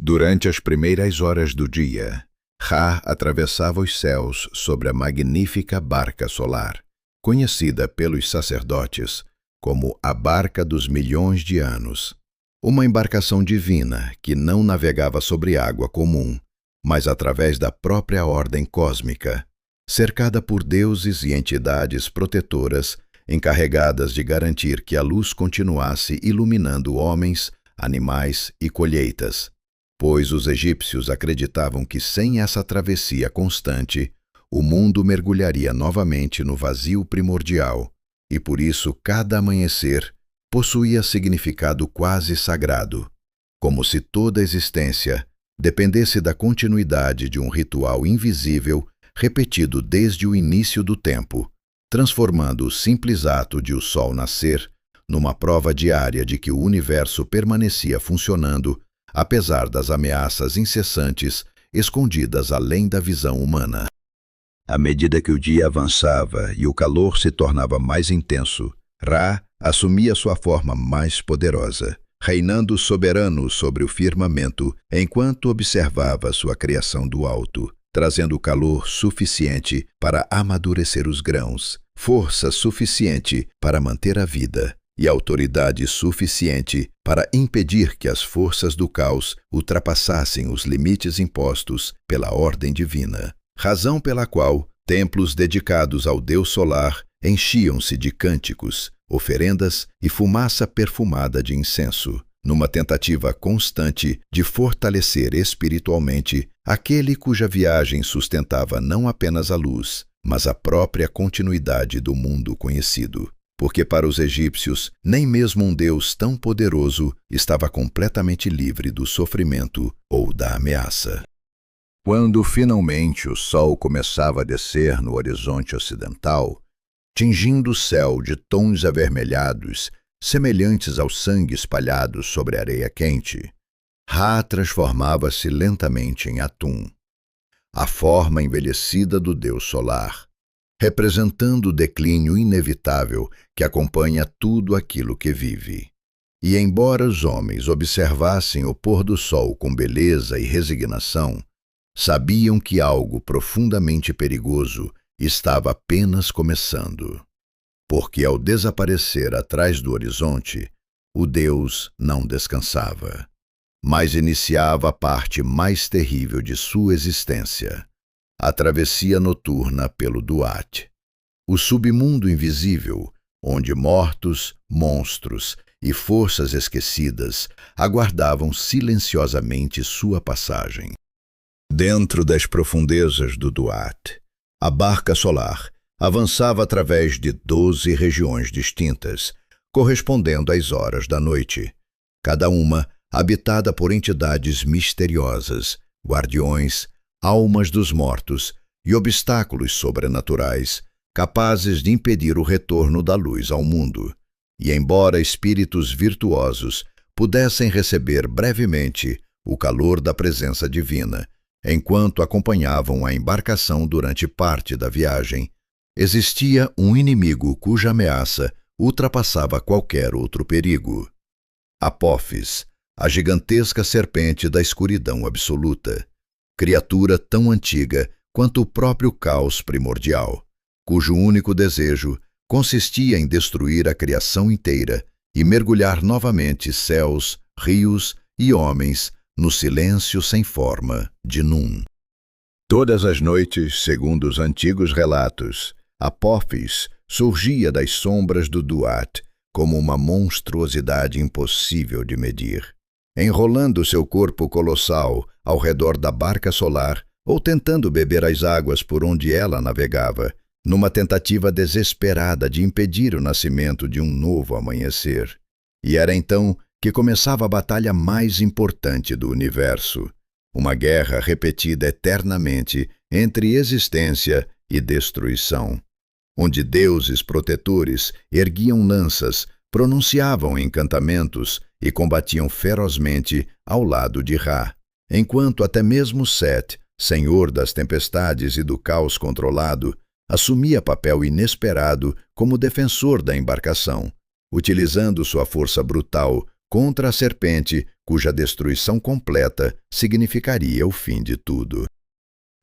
Durante as primeiras horas do dia, Ra atravessava os céus sobre a magnífica barca solar, conhecida pelos sacerdotes como a Barca dos Milhões de Anos, uma embarcação divina que não navegava sobre água comum, mas através da própria ordem cósmica, cercada por deuses e entidades protetoras encarregadas de garantir que a luz continuasse iluminando homens, animais e colheitas, pois os egípcios acreditavam que sem essa travessia constante, o mundo mergulharia novamente no vazio primordial, e por isso cada amanhecer possuía significado quase sagrado, como se toda a existência dependesse da continuidade de um ritual invisível repetido desde o início do tempo, transformando o simples ato de o sol nascer numa prova diária de que o universo permanecia funcionando, apesar das ameaças incessantes escondidas além da visão humana. À medida que o dia avançava e o calor se tornava mais intenso, Ra assumia sua forma mais poderosa, reinando soberano sobre o firmamento enquanto observava sua criação do alto, trazendo calor suficiente para amadurecer os grãos, força suficiente para manter a vida e autoridade suficiente para impedir que as forças do caos ultrapassassem os limites impostos pela ordem divina, razão pela qual templos dedicados ao Deus solar enchiam-se de cânticos, oferendas e fumaça perfumada de incenso, numa tentativa constante de fortalecer espiritualmente aquele cuja viagem sustentava não apenas a luz, mas a própria continuidade do mundo conhecido. Porque para os egípcios, nem mesmo um Deus tão poderoso estava completamente livre do sofrimento ou da ameaça. Quando finalmente o sol começava a descer no horizonte ocidental, tingindo o céu de tons avermelhados, semelhantes ao sangue espalhado sobre a areia quente, Ra transformava-se lentamente em Atum, a forma envelhecida do Deus solar, representando o declínio inevitável que acompanha tudo aquilo que vive. E embora os homens observassem o pôr do sol com beleza e resignação, sabiam que algo profundamente perigoso estava apenas começando. Porque ao desaparecer atrás do horizonte, o Deus não descansava, mas iniciava a parte mais terrível de sua existência, a travessia noturna pelo Duat, o submundo invisível, onde mortos, monstros e forças esquecidas aguardavam silenciosamente sua passagem. Dentro das profundezas do Duat, a barca solar avançava através de 12 regiões distintas, correspondendo às horas da noite, cada uma habitada por entidades misteriosas, guardiões, almas dos mortos e obstáculos sobrenaturais, capazes de impedir o retorno da luz ao mundo. E embora espíritos virtuosos pudessem receber brevemente o calor da presença divina, enquanto acompanhavam a embarcação durante parte da viagem, existia um inimigo cuja ameaça ultrapassava qualquer outro perigo. Apófis, a gigantesca serpente da escuridão absoluta, criatura tão antiga quanto o próprio caos primordial, cujo único desejo consistia em destruir a criação inteira e mergulhar novamente céus, rios e homens no silêncio sem forma de Num. Todas as noites, segundo os antigos relatos, Apófis surgia das sombras do Duat como uma monstruosidade impossível de medir, enrolando seu corpo colossal ao redor da barca solar ou tentando beber as águas por onde ela navegava, numa tentativa desesperada de impedir o nascimento de um novo amanhecer. E era então que começava a batalha mais importante do universo, uma guerra repetida eternamente entre existência e destruição, onde deuses protetores erguiam lanças, pronunciavam encantamentos e combatiam ferozmente ao lado de Ra, enquanto até mesmo Set, senhor das tempestades e do caos controlado, assumia papel inesperado como defensor da embarcação, utilizando sua força brutal contra a serpente, cuja destruição completa significaria o fim de tudo.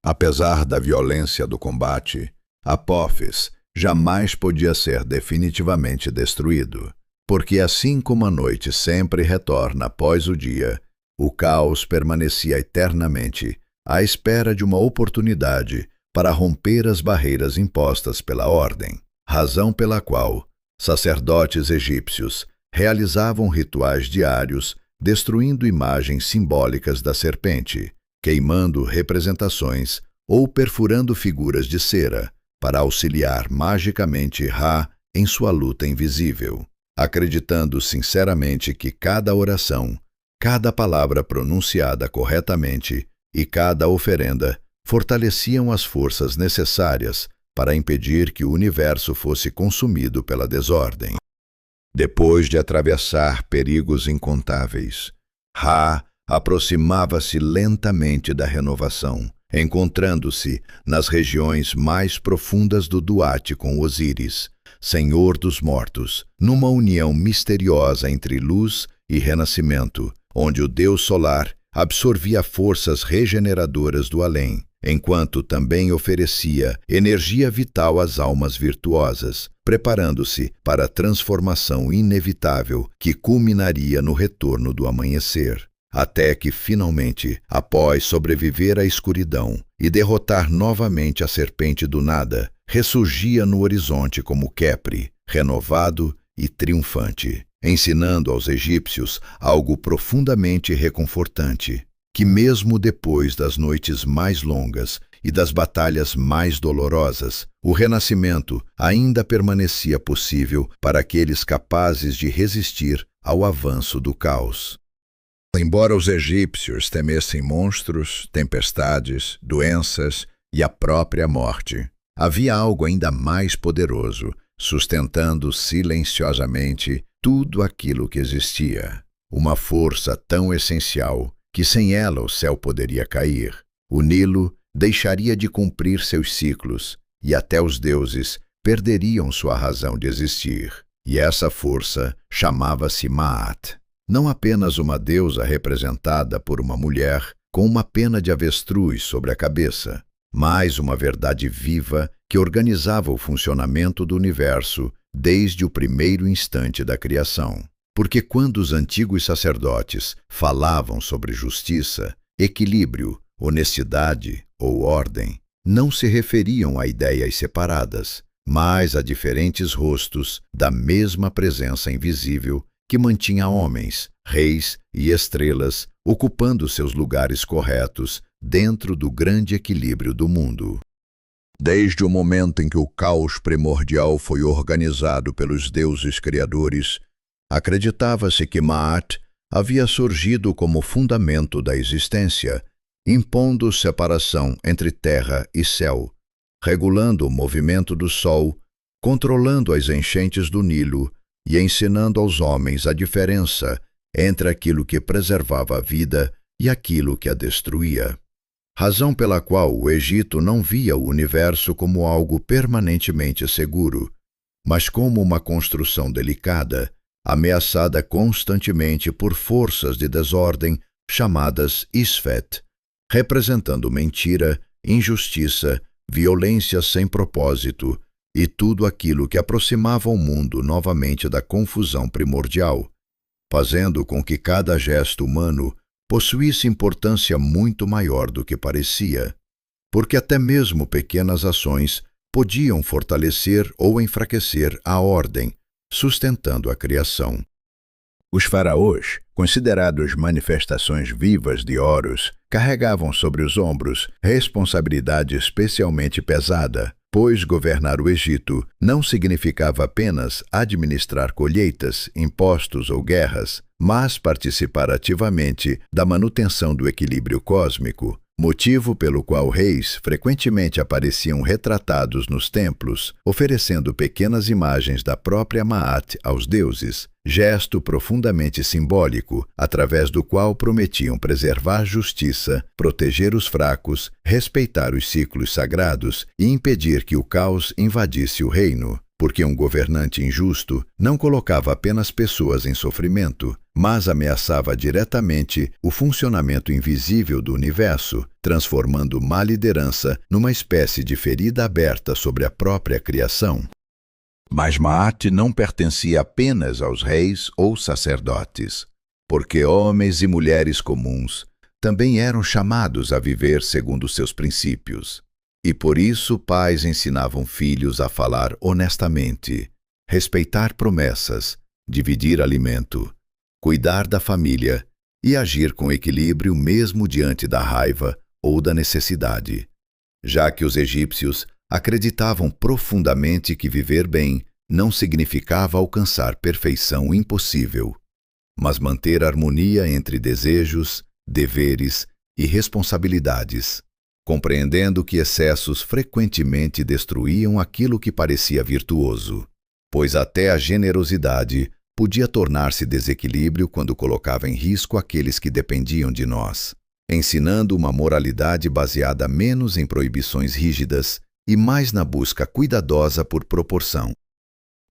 Apesar da violência do combate, Apófis jamais podia ser definitivamente destruído, porque assim como a noite sempre retorna após o dia, o caos permanecia eternamente à espera de uma oportunidade para romper as barreiras impostas pela ordem, razão pela qual sacerdotes egípcios realizavam rituais diários destruindo imagens simbólicas da serpente, queimando representações ou perfurando figuras de cera para auxiliar magicamente Ra em sua luta invisível, acreditando sinceramente que cada oração, cada palavra pronunciada corretamente e cada oferenda fortaleciam as forças necessárias para impedir que o universo fosse consumido pela desordem. Depois de atravessar perigos incontáveis, Ra aproximava-se lentamente da renovação, encontrando-se nas regiões mais profundas do Duat com Osíris, Senhor dos Mortos, numa união misteriosa entre luz e renascimento, onde o Deus solar absorvia forças regeneradoras do além, enquanto também oferecia energia vital às almas virtuosas, preparando-se para a transformação inevitável que culminaria no retorno do amanhecer. Até que, finalmente, após sobreviver à escuridão e derrotar novamente a serpente do nada, ressurgia no horizonte como Khepri, renovado e triunfante, ensinando aos egípcios algo profundamente reconfortante, que mesmo depois das noites mais longas e das batalhas mais dolorosas, o renascimento ainda permanecia possível para aqueles capazes de resistir ao avanço do caos. Embora os egípcios temessem monstros, tempestades, doenças e a própria morte, havia algo ainda mais poderoso, sustentando silenciosamente tudo aquilo que existia. Uma força tão essencial que sem ela o céu poderia cair. O Nilo deixaria de cumprir seus ciclos e até os deuses perderiam sua razão de existir. E essa força chamava-se Maat. Não apenas uma deusa representada por uma mulher com uma pena de avestruz sobre a cabeça, mas uma verdade viva que organizava o funcionamento do universo desde o primeiro instante da criação. Porque quando os antigos sacerdotes falavam sobre justiça, equilíbrio, honestidade ou ordem, não se referiam a ideias separadas, mas a diferentes rostos da mesma presença invisível que mantinha homens, reis e estrelas ocupando seus lugares corretos dentro do grande equilíbrio do mundo. Desde o momento em que o caos primordial foi organizado pelos deuses criadores, acreditava-se que Maat havia surgido como fundamento da existência, impondo separação entre terra e céu, regulando o movimento do sol, controlando as enchentes do Nilo e ensinando aos homens a diferença entre aquilo que preservava a vida e aquilo que a destruía. Razão pela qual o Egito não via o universo como algo permanentemente seguro, mas como uma construção delicada, ameaçada constantemente por forças de desordem chamadas Isfet, representando mentira, injustiça, violência sem propósito e tudo aquilo que aproximava o mundo novamente da confusão primordial, fazendo com que cada gesto humano possuísse importância muito maior do que parecia, porque até mesmo pequenas ações podiam fortalecer ou enfraquecer a ordem, sustentando a criação. Os faraós, considerados manifestações vivas de Horus, carregavam sobre os ombros responsabilidade especialmente pesada, pois governar o Egito não significava apenas administrar colheitas, impostos ou guerras, mas participar ativamente da manutenção do equilíbrio cósmico, motivo pelo qual reis frequentemente apareciam retratados nos templos, oferecendo pequenas imagens da própria Maat aos deuses, gesto profundamente simbólico, através do qual prometiam preservar justiça, proteger os fracos, respeitar os ciclos sagrados e impedir que o caos invadisse o reino. Porque um governante injusto não colocava apenas pessoas em sofrimento, mas ameaçava diretamente o funcionamento invisível do universo, transformando má liderança numa espécie de ferida aberta sobre a própria criação. Mas Maat não pertencia apenas aos reis ou sacerdotes, porque homens e mulheres comuns também eram chamados a viver segundo seus princípios. E por isso pais ensinavam filhos a falar honestamente, respeitar promessas, dividir alimento, cuidar da família e agir com equilíbrio mesmo diante da raiva ou da necessidade, já que os egípcios acreditavam profundamente que viver bem não significava alcançar perfeição impossível, mas manter harmonia entre desejos, deveres e responsabilidades, compreendendo que excessos frequentemente destruíam aquilo que parecia virtuoso, pois até a generosidade podia tornar-se desequilíbrio quando colocava em risco aqueles que dependiam de nós, ensinando uma moralidade baseada menos em proibições rígidas e mais na busca cuidadosa por proporção.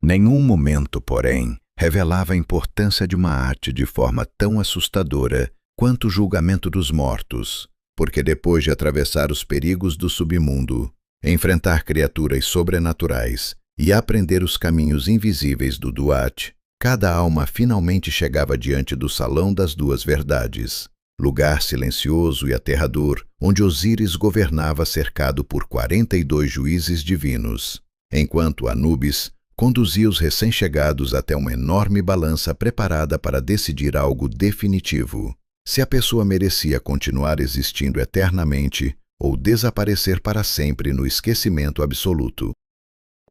Nenhum momento, porém, revelava a importância de uma arte de forma tão assustadora quanto o julgamento dos mortos, porque depois de atravessar os perigos do submundo, enfrentar criaturas sobrenaturais e aprender os caminhos invisíveis do Duat, cada alma finalmente chegava diante do Salão das Duas Verdades, lugar silencioso e aterrador, onde Osíris governava cercado por 42 juízes divinos, enquanto Anubis conduzia os recém-chegados até uma enorme balança preparada para decidir algo definitivo, se a pessoa merecia continuar existindo eternamente ou desaparecer para sempre no esquecimento absoluto.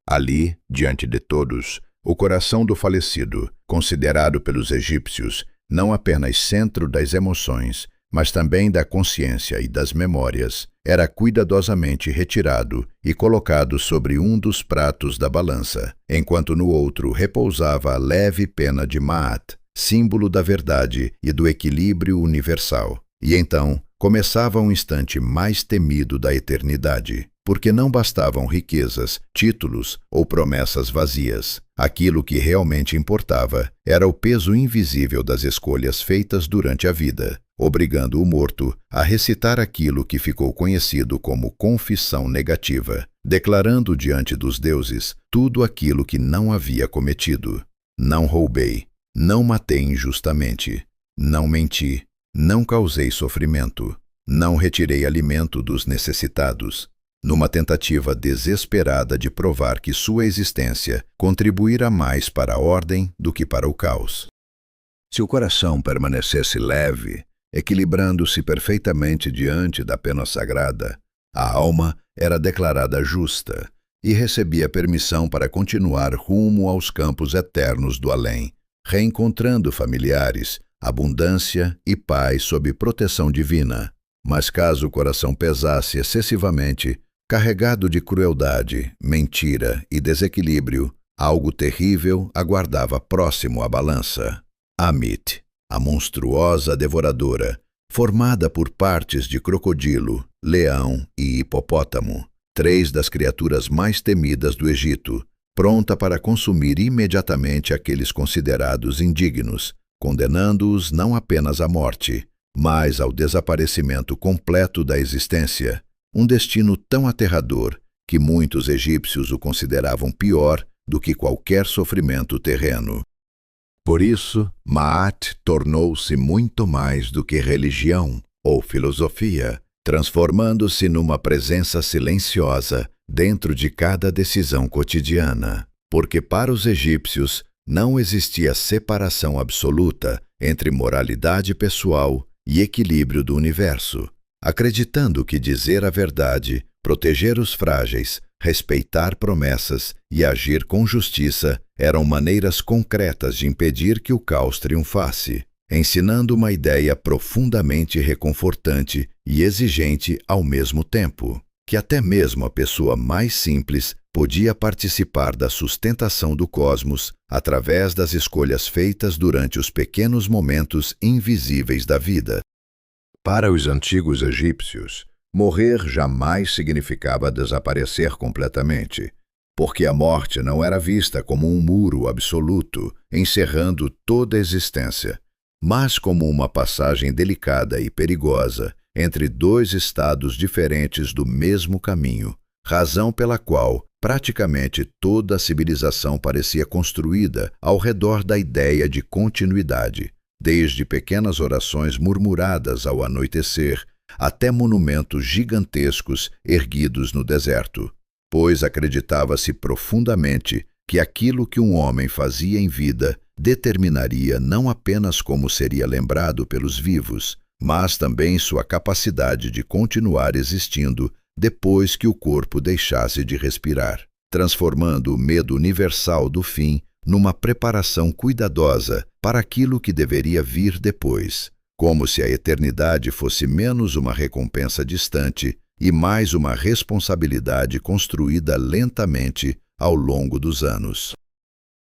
Ali, diante de todos, o coração do falecido, considerado pelos egípcios não apenas centro das emoções, mas também da consciência e das memórias, era cuidadosamente retirado e colocado sobre um dos pratos da balança, enquanto no outro repousava a leve pena de Maat, símbolo da verdade e do equilíbrio universal. E então começava um instante mais temido da eternidade, porque não bastavam riquezas, títulos ou promessas vazias. Aquilo que realmente importava era o peso invisível das escolhas feitas durante a vida, obrigando o morto a recitar aquilo que ficou conhecido como confissão negativa, declarando diante dos deuses tudo aquilo que não havia cometido. Não roubei, não matei injustamente, não menti, não causei sofrimento, não retirei alimento dos necessitados, numa tentativa desesperada de provar que sua existência contribuirá mais para a ordem do que para o caos. Se o coração permanecesse leve, equilibrando-se perfeitamente diante da pena sagrada, a alma era declarada justa e recebia permissão para continuar rumo aos campos eternos do além, reencontrando familiares, abundância e paz sob proteção divina. Mas caso o coração pesasse excessivamente, carregado de crueldade, mentira e desequilíbrio, algo terrível aguardava próximo à balança. Amit, a monstruosa devoradora, formada por partes de crocodilo, leão e hipopótamo, 3 das criaturas mais temidas do Egito, pronta para consumir imediatamente aqueles considerados indignos, condenando-os não apenas à morte, mas ao desaparecimento completo da existência, um destino tão aterrador que muitos egípcios o consideravam pior do que qualquer sofrimento terreno. Por isso, Maat tornou-se muito mais do que religião ou filosofia, transformando-se numa presença silenciosa dentro de cada decisão cotidiana, porque para os egípcios não existia separação absoluta entre moralidade pessoal e equilíbrio do universo, acreditando que dizer a verdade, proteger os frágeis, respeitar promessas e agir com justiça eram maneiras concretas de impedir que o caos triunfasse, ensinando uma ideia profundamente reconfortante e exigente ao mesmo tempo, que até mesmo a pessoa mais simples podia participar da sustentação do cosmos através das escolhas feitas durante os pequenos momentos invisíveis da vida. Para os antigos egípcios, morrer jamais significava desaparecer completamente, porque a morte não era vista como um muro absoluto encerrando toda a existência, mas como uma passagem delicada e perigosa entre 2 estados diferentes do mesmo caminho, razão pela qual praticamente toda a civilização parecia construída ao redor da ideia de continuidade, desde pequenas orações murmuradas ao anoitecer até monumentos gigantescos erguidos no deserto, pois acreditava-se profundamente que aquilo que um homem fazia em vida determinaria não apenas como seria lembrado pelos vivos, mas também sua capacidade de continuar existindo depois que o corpo deixasse de respirar, transformando o medo universal do fim numa preparação cuidadosa para aquilo que deveria vir depois, como se a eternidade fosse menos uma recompensa distante e mais uma responsabilidade construída lentamente ao longo dos anos.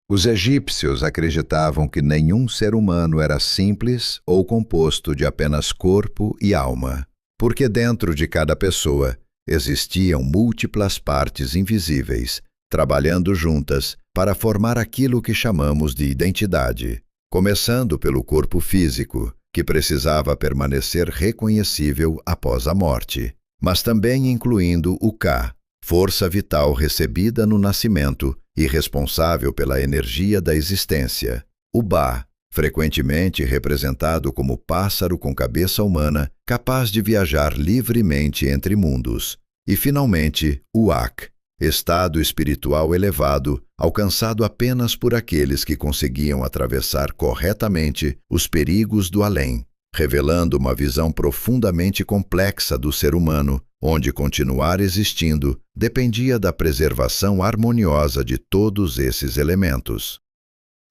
Os egípcios acreditavam que nenhum ser humano era simples ou composto de apenas corpo e alma, porque dentro de cada pessoa existiam múltiplas partes invisíveis, trabalhando juntas para formar aquilo que chamamos de identidade, começando pelo corpo físico, que precisava permanecer reconhecível após a morte, mas também incluindo o Ka, força vital recebida no nascimento e responsável pela energia da existência, o Ba, frequentemente representado como pássaro com cabeça humana, capaz de viajar livremente entre mundos, e finalmente o Ak, estado espiritual elevado, alcançado apenas por aqueles que conseguiam atravessar corretamente os perigos do além, revelando uma visão profundamente complexa do ser humano, onde continuar existindo dependia da preservação harmoniosa de todos esses elementos.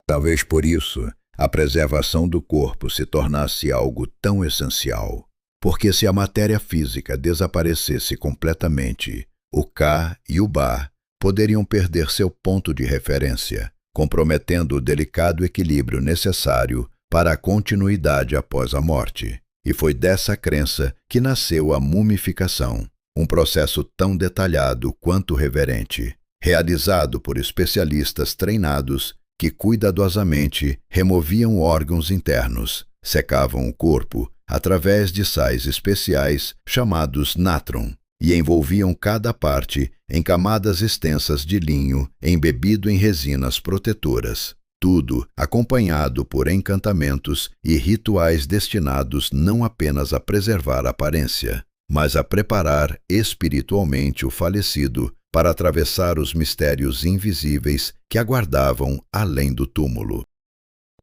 Talvez por isso, a preservação do corpo se tornasse algo tão essencial, porque se a matéria física desaparecesse completamente, o Ka e o Ba poderiam perder seu ponto de referência, comprometendo o delicado equilíbrio necessário para a continuidade após a morte. E foi dessa crença que nasceu a mumificação, um processo tão detalhado quanto reverente, realizado por especialistas treinados que cuidadosamente removiam órgãos internos, secavam o corpo através de sais especiais chamados natron e envolviam cada parte em camadas extensas de linho embebido em resinas protetoras. Tudo acompanhado por encantamentos e rituais destinados não apenas a preservar a aparência, mas a preparar espiritualmente o falecido para atravessar os mistérios invisíveis que aguardavam além do túmulo.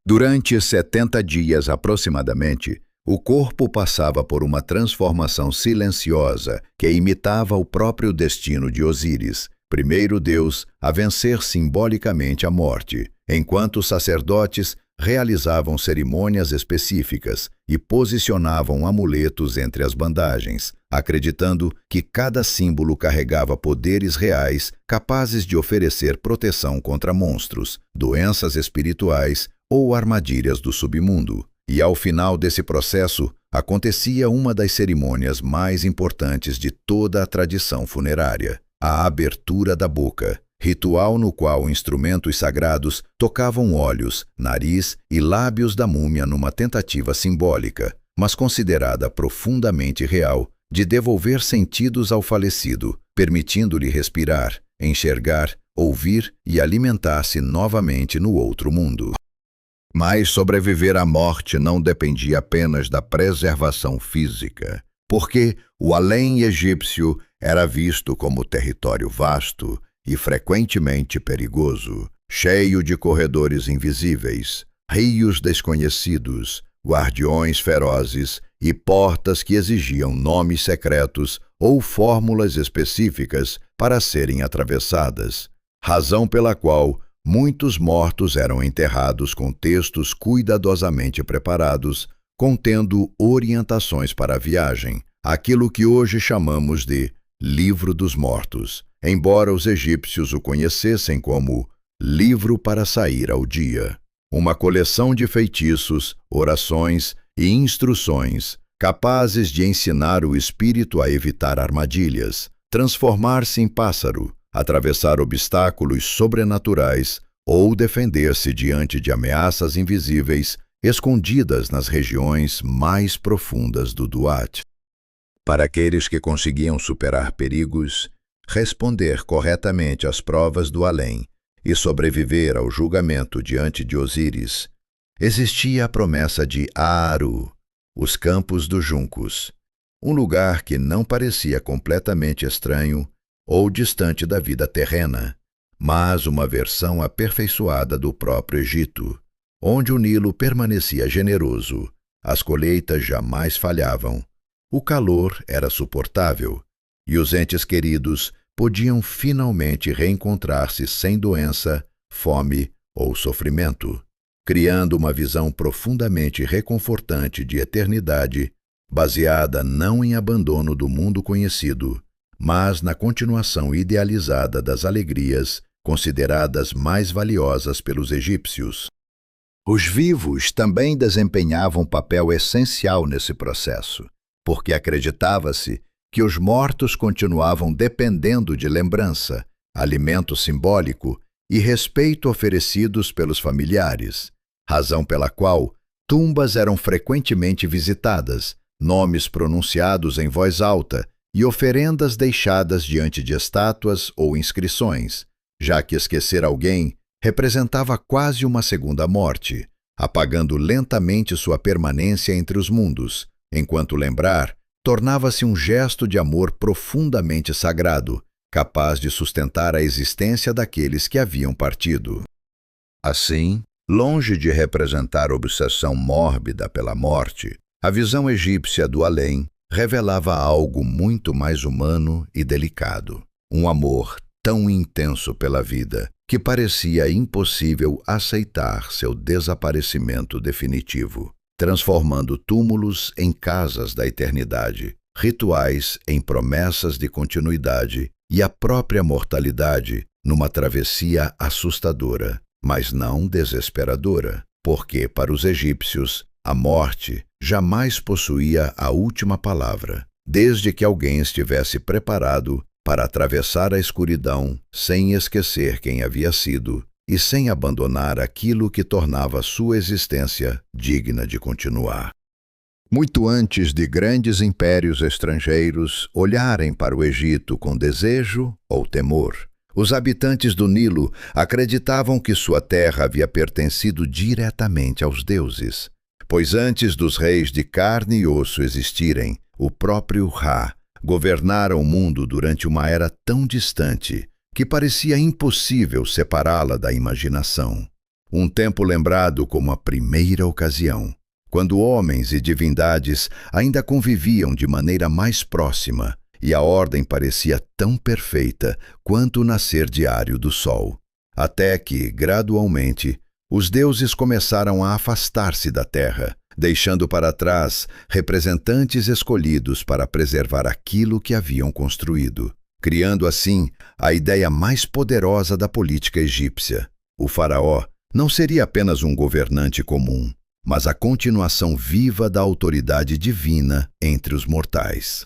Durante 70 dias aproximadamente, o corpo passava por uma transformação silenciosa que imitava o próprio destino de Osíris, primeiro deus a vencer simbolicamente a morte, enquanto os sacerdotes realizavam cerimônias específicas e posicionavam amuletos entre as bandagens, acreditando que cada símbolo carregava poderes reais capazes de oferecer proteção contra monstros, doenças espirituais ou armadilhas do submundo. E ao final desse processo, acontecia uma das cerimônias mais importantes de toda a tradição funerária, a abertura da boca, ritual no qual instrumentos sagrados tocavam olhos, nariz e lábios da múmia numa tentativa simbólica, mas considerada profundamente real, de devolver sentidos ao falecido, permitindo-lhe respirar, enxergar, ouvir e alimentar-se novamente no outro mundo. Mas sobreviver à morte não dependia apenas da preservação física, porque o além egípcio era visto como território vasto e frequentemente perigoso, cheio de corredores invisíveis, rios desconhecidos, guardiões ferozes e portas que exigiam nomes secretos ou fórmulas específicas para serem atravessadas, razão pela qual muitos mortos eram enterrados com textos cuidadosamente preparados, contendo orientações para a viagem, aquilo que hoje chamamos de Livro dos Mortos, embora os egípcios o conhecessem como Livro para Sair ao Dia, uma coleção de feitiços, orações e instruções capazes de ensinar o espírito a evitar armadilhas, transformar-se em pássaro, atravessar obstáculos sobrenaturais ou defender-se diante de ameaças invisíveis escondidas nas regiões mais profundas do Duat. Para aqueles que conseguiam superar perigos, responder corretamente às provas do além e sobreviver ao julgamento diante de Osíris, existia a promessa de Aaru, os Campos dos Juncos, um lugar que não parecia completamente estranho ou distante da vida terrena, mas uma versão aperfeiçoada do próprio Egito, onde o Nilo permanecia generoso, as colheitas jamais falhavam, o calor era suportável e os entes queridos podiam finalmente reencontrar-se sem doença, fome ou sofrimento, criando uma visão profundamente reconfortante de eternidade, baseada não em abandono do mundo conhecido, mas na continuação idealizada das alegrias consideradas mais valiosas pelos egípcios. Os vivos também desempenhavam papel essencial nesse processo, porque acreditava-se que os mortos continuavam dependendo de lembrança, alimento simbólico e respeito oferecidos pelos familiares, razão pela qual tumbas eram frequentemente visitadas, nomes pronunciados em voz alta e oferendas deixadas diante de estátuas ou inscrições, já que esquecer alguém representava quase uma segunda morte, apagando lentamente sua permanência entre os mundos, enquanto lembrar tornava-se um gesto de amor profundamente sagrado, capaz de sustentar a existência daqueles que haviam partido. Assim, longe de representar obsessão mórbida pela morte, a visão egípcia do além revelava algo muito mais humano e delicado, um amor tão intenso pela vida que parecia impossível aceitar seu desaparecimento definitivo, transformando túmulos em casas da eternidade, rituais em promessas de continuidade e a própria mortalidade numa travessia assustadora, mas não desesperadora, porque, para os egípcios, a morte jamais possuía a última palavra, desde que alguém estivesse preparado para atravessar a escuridão sem esquecer quem havia sido e sem abandonar aquilo que tornava sua existência digna de continuar. Muito antes de grandes impérios estrangeiros olharem para o Egito com desejo ou temor, os habitantes do Nilo acreditavam que sua terra havia pertencido diretamente aos deuses, pois antes dos reis de carne e osso existirem, o próprio Ra governara o mundo durante uma era tão distante que parecia impossível separá-la da imaginação. Um tempo lembrado como a primeira ocasião, quando homens e divindades ainda conviviam de maneira mais próxima e a ordem parecia tão perfeita quanto o nascer diário do sol, até que, gradualmente, os deuses começaram a afastar-se da terra, deixando para trás representantes escolhidos para preservar aquilo que haviam construído, criando assim a ideia mais poderosa da política egípcia. O faraó não seria apenas um governante comum, mas a continuação viva da autoridade divina entre os mortais.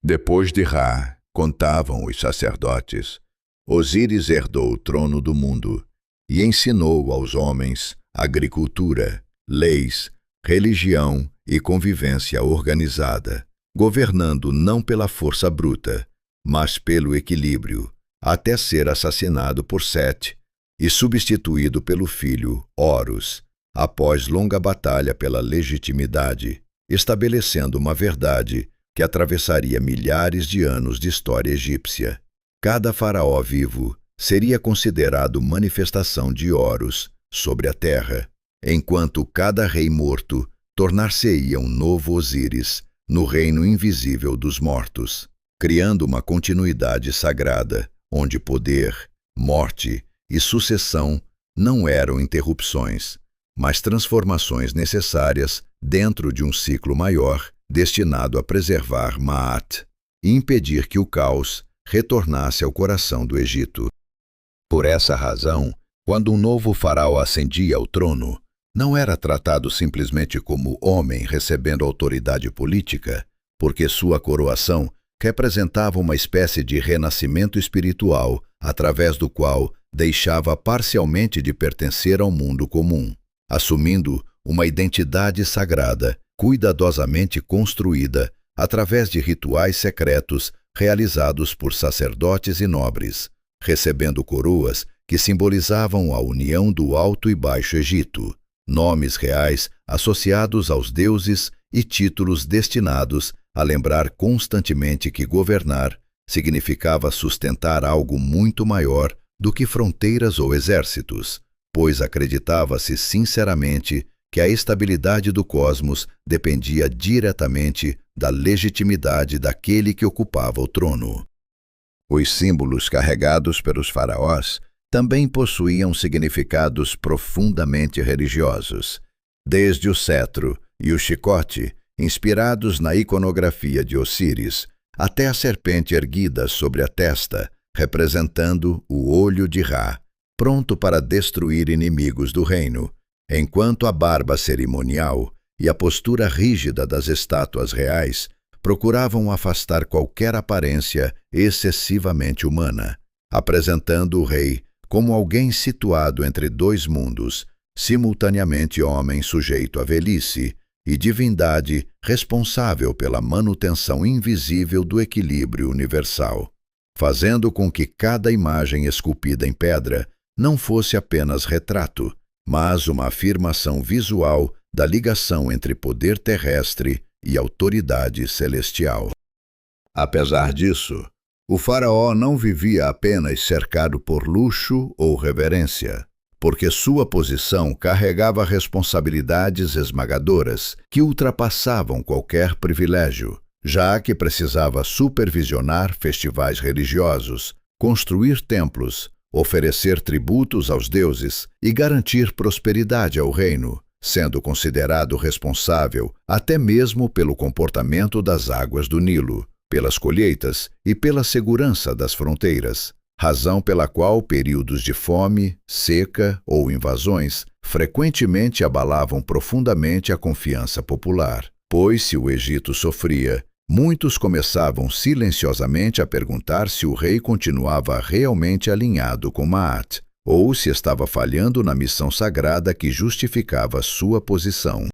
Depois de Ra, contavam os sacerdotes, Osíris herdou o trono do mundo e ensinou aos homens agricultura, leis, religião e convivência organizada, governando não pela força bruta, mas pelo equilíbrio, até ser assassinado por Sete e substituído pelo filho Horus, após longa batalha pela legitimidade, estabelecendo uma verdade que atravessaria milhares de anos de história egípcia. Cada faraó vivo seria considerado manifestação de Horus sobre a terra, enquanto cada rei morto tornar-se-ia um novo Osíris no reino invisível dos mortos, criando uma continuidade sagrada, onde poder, morte e sucessão não eram interrupções, mas transformações necessárias dentro de um ciclo maior destinado a preservar Maat e impedir que o caos retornasse ao coração do Egito. Por essa razão, quando um novo faraó ascendia ao trono, não era tratado simplesmente como homem recebendo autoridade política, porque sua coroação representava uma espécie de renascimento espiritual através do qual deixava parcialmente de pertencer ao mundo comum, assumindo uma identidade sagrada, cuidadosamente construída através de rituais secretos realizados por sacerdotes e nobres, recebendo coroas que simbolizavam a união do Alto e Baixo Egito, nomes reais associados aos deuses e títulos destinados a lembrar constantemente que governar significava sustentar algo muito maior do que fronteiras ou exércitos, pois acreditava-se sinceramente que a estabilidade do cosmos dependia diretamente da legitimidade daquele que ocupava o trono. Os símbolos carregados pelos faraós também possuíam significados profundamente religiosos, desde o cetro e o chicote, inspirados na iconografia de Osíris, até a serpente erguida sobre a testa, representando o olho de Ra, pronto para destruir inimigos do reino, enquanto a barba cerimonial e a postura rígida das estátuas reais procuravam afastar qualquer aparência excessivamente humana, apresentando o rei como alguém situado entre dois mundos, simultaneamente homem sujeito à velhice e divindade responsável pela manutenção invisível do equilíbrio universal, fazendo com que cada imagem esculpida em pedra não fosse apenas retrato, mas uma afirmação visual da ligação entre poder terrestre e autoridade celestial. Apesar disso, o faraó não vivia apenas cercado por luxo ou reverência, porque sua posição carregava responsabilidades esmagadoras que ultrapassavam qualquer privilégio, já que precisava supervisionar festivais religiosos, construir templos, oferecer tributos aos deuses e garantir prosperidade ao reino, sendo considerado responsável até mesmo pelo comportamento das águas do Nilo, pelas colheitas e pela segurança das fronteiras, razão pela qual períodos de fome, seca ou invasões frequentemente abalavam profundamente a confiança popular, pois se o Egito sofria, muitos começavam silenciosamente a perguntar se o rei continuava realmente alinhado com Maat, ou se estava falhando na missão sagrada que justificava sua posição.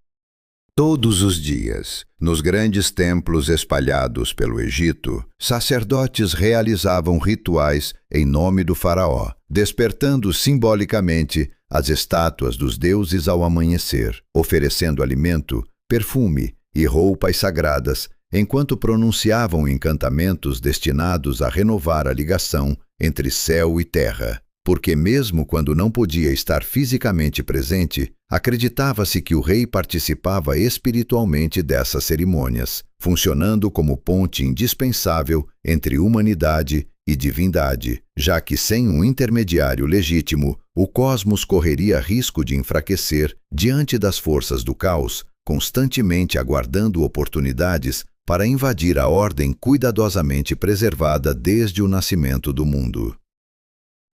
Todos os dias, nos grandes templos espalhados pelo Egito, sacerdotes realizavam rituais em nome do faraó, despertando simbolicamente as estátuas dos deuses ao amanhecer, oferecendo alimento, perfume e roupas sagradas, enquanto pronunciavam encantamentos destinados a renovar a ligação entre céu e terra. Porque mesmo quando não podia estar fisicamente presente, acreditava-se que o rei participava espiritualmente dessas cerimônias, funcionando como ponte indispensável entre humanidade e divindade, já que sem um intermediário legítimo, o cosmos correria risco de enfraquecer diante das forças do caos, constantemente aguardando oportunidades para invadir a ordem cuidadosamente preservada desde o nascimento do mundo.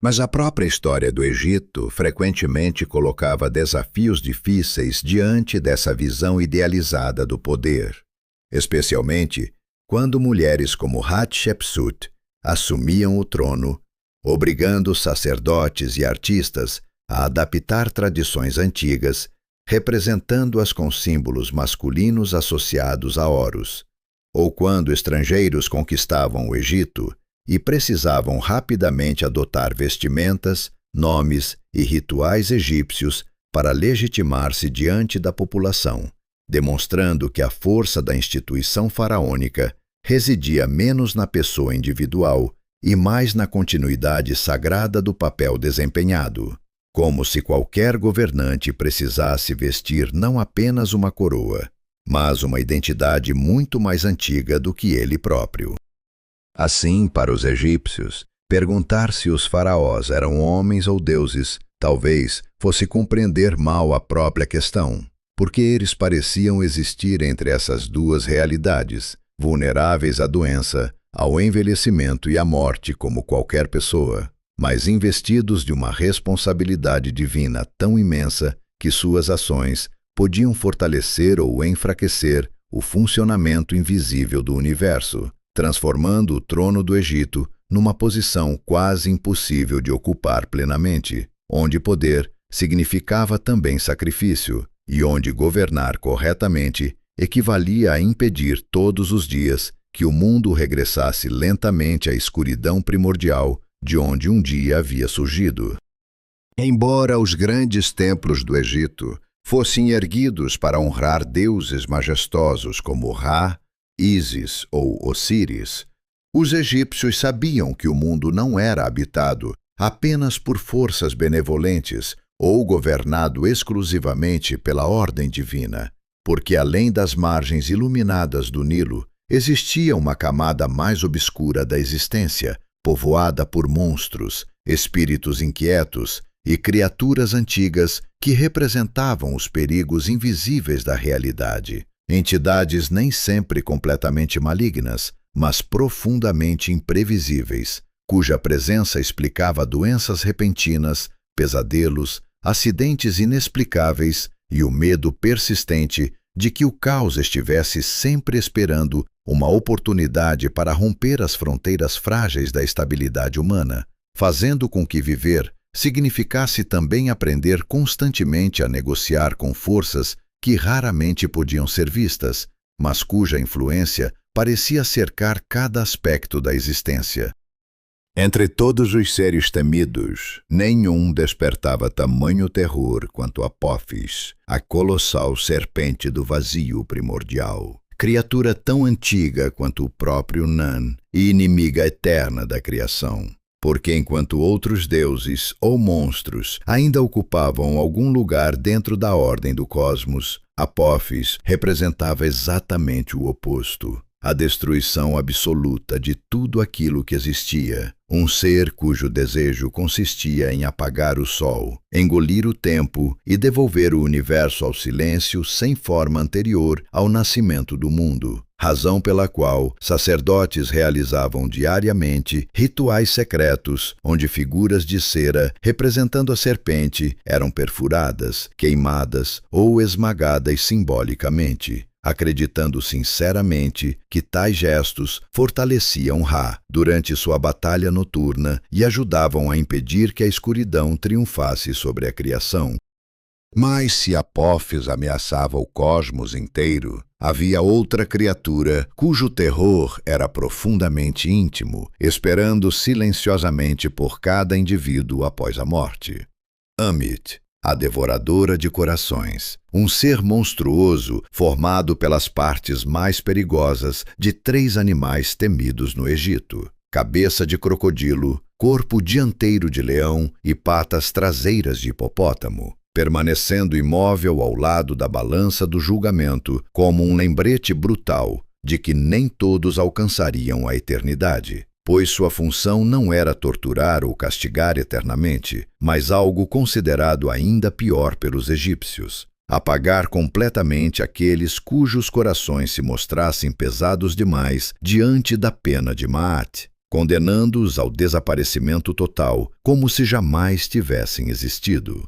Mas a própria história do Egito frequentemente colocava desafios difíceis diante dessa visão idealizada do poder, especialmente quando mulheres como Hatshepsut assumiam o trono, obrigando sacerdotes e artistas a adaptar tradições antigas, representando-as com símbolos masculinos associados a Horus, ou quando estrangeiros conquistavam o Egito e precisavam rapidamente adotar vestimentas, nomes e rituais egípcios para legitimar-se diante da população, demonstrando que a força da instituição faraônica residia menos na pessoa individual e mais na continuidade sagrada do papel desempenhado, como se qualquer governante precisasse vestir não apenas uma coroa, mas uma identidade muito mais antiga do que ele próprio. Assim, para os egípcios, perguntar se os faraós eram homens ou deuses talvez fosse compreender mal a própria questão, porque eles pareciam existir entre essas duas realidades, vulneráveis à doença, ao envelhecimento e à morte como qualquer pessoa, mas investidos de uma responsabilidade divina tão imensa que suas ações podiam fortalecer ou enfraquecer o funcionamento invisível do universo, transformando o trono do Egito numa posição quase impossível de ocupar plenamente, onde poder significava também sacrifício e onde governar corretamente equivalia a impedir todos os dias que o mundo regressasse lentamente à escuridão primordial de onde um dia havia surgido. Embora os grandes templos do Egito fossem erguidos para honrar deuses majestosos como Ra, Ísis ou Osíris, os egípcios sabiam que o mundo não era habitado apenas por forças benevolentes ou governado exclusivamente pela ordem divina, porque além das margens iluminadas do Nilo, existia uma camada mais obscura da existência, povoada por monstros, espíritos inquietos e criaturas antigas que representavam os perigos invisíveis da realidade. Entidades nem sempre completamente malignas, mas profundamente imprevisíveis, cuja presença explicava doenças repentinas, pesadelos, acidentes inexplicáveis e o medo persistente de que o caos estivesse sempre esperando uma oportunidade para romper as fronteiras frágeis da estabilidade humana, fazendo com que viver significasse também aprender constantemente a negociar com forças que raramente podiam ser vistas, mas cuja influência parecia cercar cada aspecto da existência. Entre todos os seres temidos, nenhum despertava tamanho terror quanto Apophis, a colossal serpente do vazio primordial, criatura tão antiga quanto o próprio Nan e inimiga eterna da criação. Porque enquanto outros deuses ou monstros ainda ocupavam algum lugar dentro da ordem do cosmos, Apophis representava exatamente o oposto. A destruição absoluta de tudo aquilo que existia, um ser cujo desejo consistia em apagar o sol, engolir o tempo e devolver o universo ao silêncio sem forma anterior ao nascimento do mundo, razão pela qual sacerdotes realizavam diariamente rituais secretos onde figuras de cera representando a serpente eram perfuradas, queimadas ou esmagadas simbolicamente, acreditando sinceramente que tais gestos fortaleciam Ra durante sua batalha noturna e ajudavam a impedir que a escuridão triunfasse sobre a criação. Mas se Apophis ameaçava o cosmos inteiro, havia outra criatura cujo terror era profundamente íntimo, esperando silenciosamente por cada indivíduo após a morte. Ammit, a devoradora de corações, um ser monstruoso formado pelas partes mais perigosas de 3 animais temidos no Egito: cabeça de crocodilo, corpo dianteiro de leão e patas traseiras de hipopótamo, permanecendo imóvel ao lado da balança do julgamento como um lembrete brutal de que nem todos alcançariam a eternidade, pois sua função não era torturar ou castigar eternamente, mas algo considerado ainda pior pelos egípcios: apagar completamente aqueles cujos corações se mostrassem pesados demais diante da pena de Maat, condenando-os ao desaparecimento total, como se jamais tivessem existido.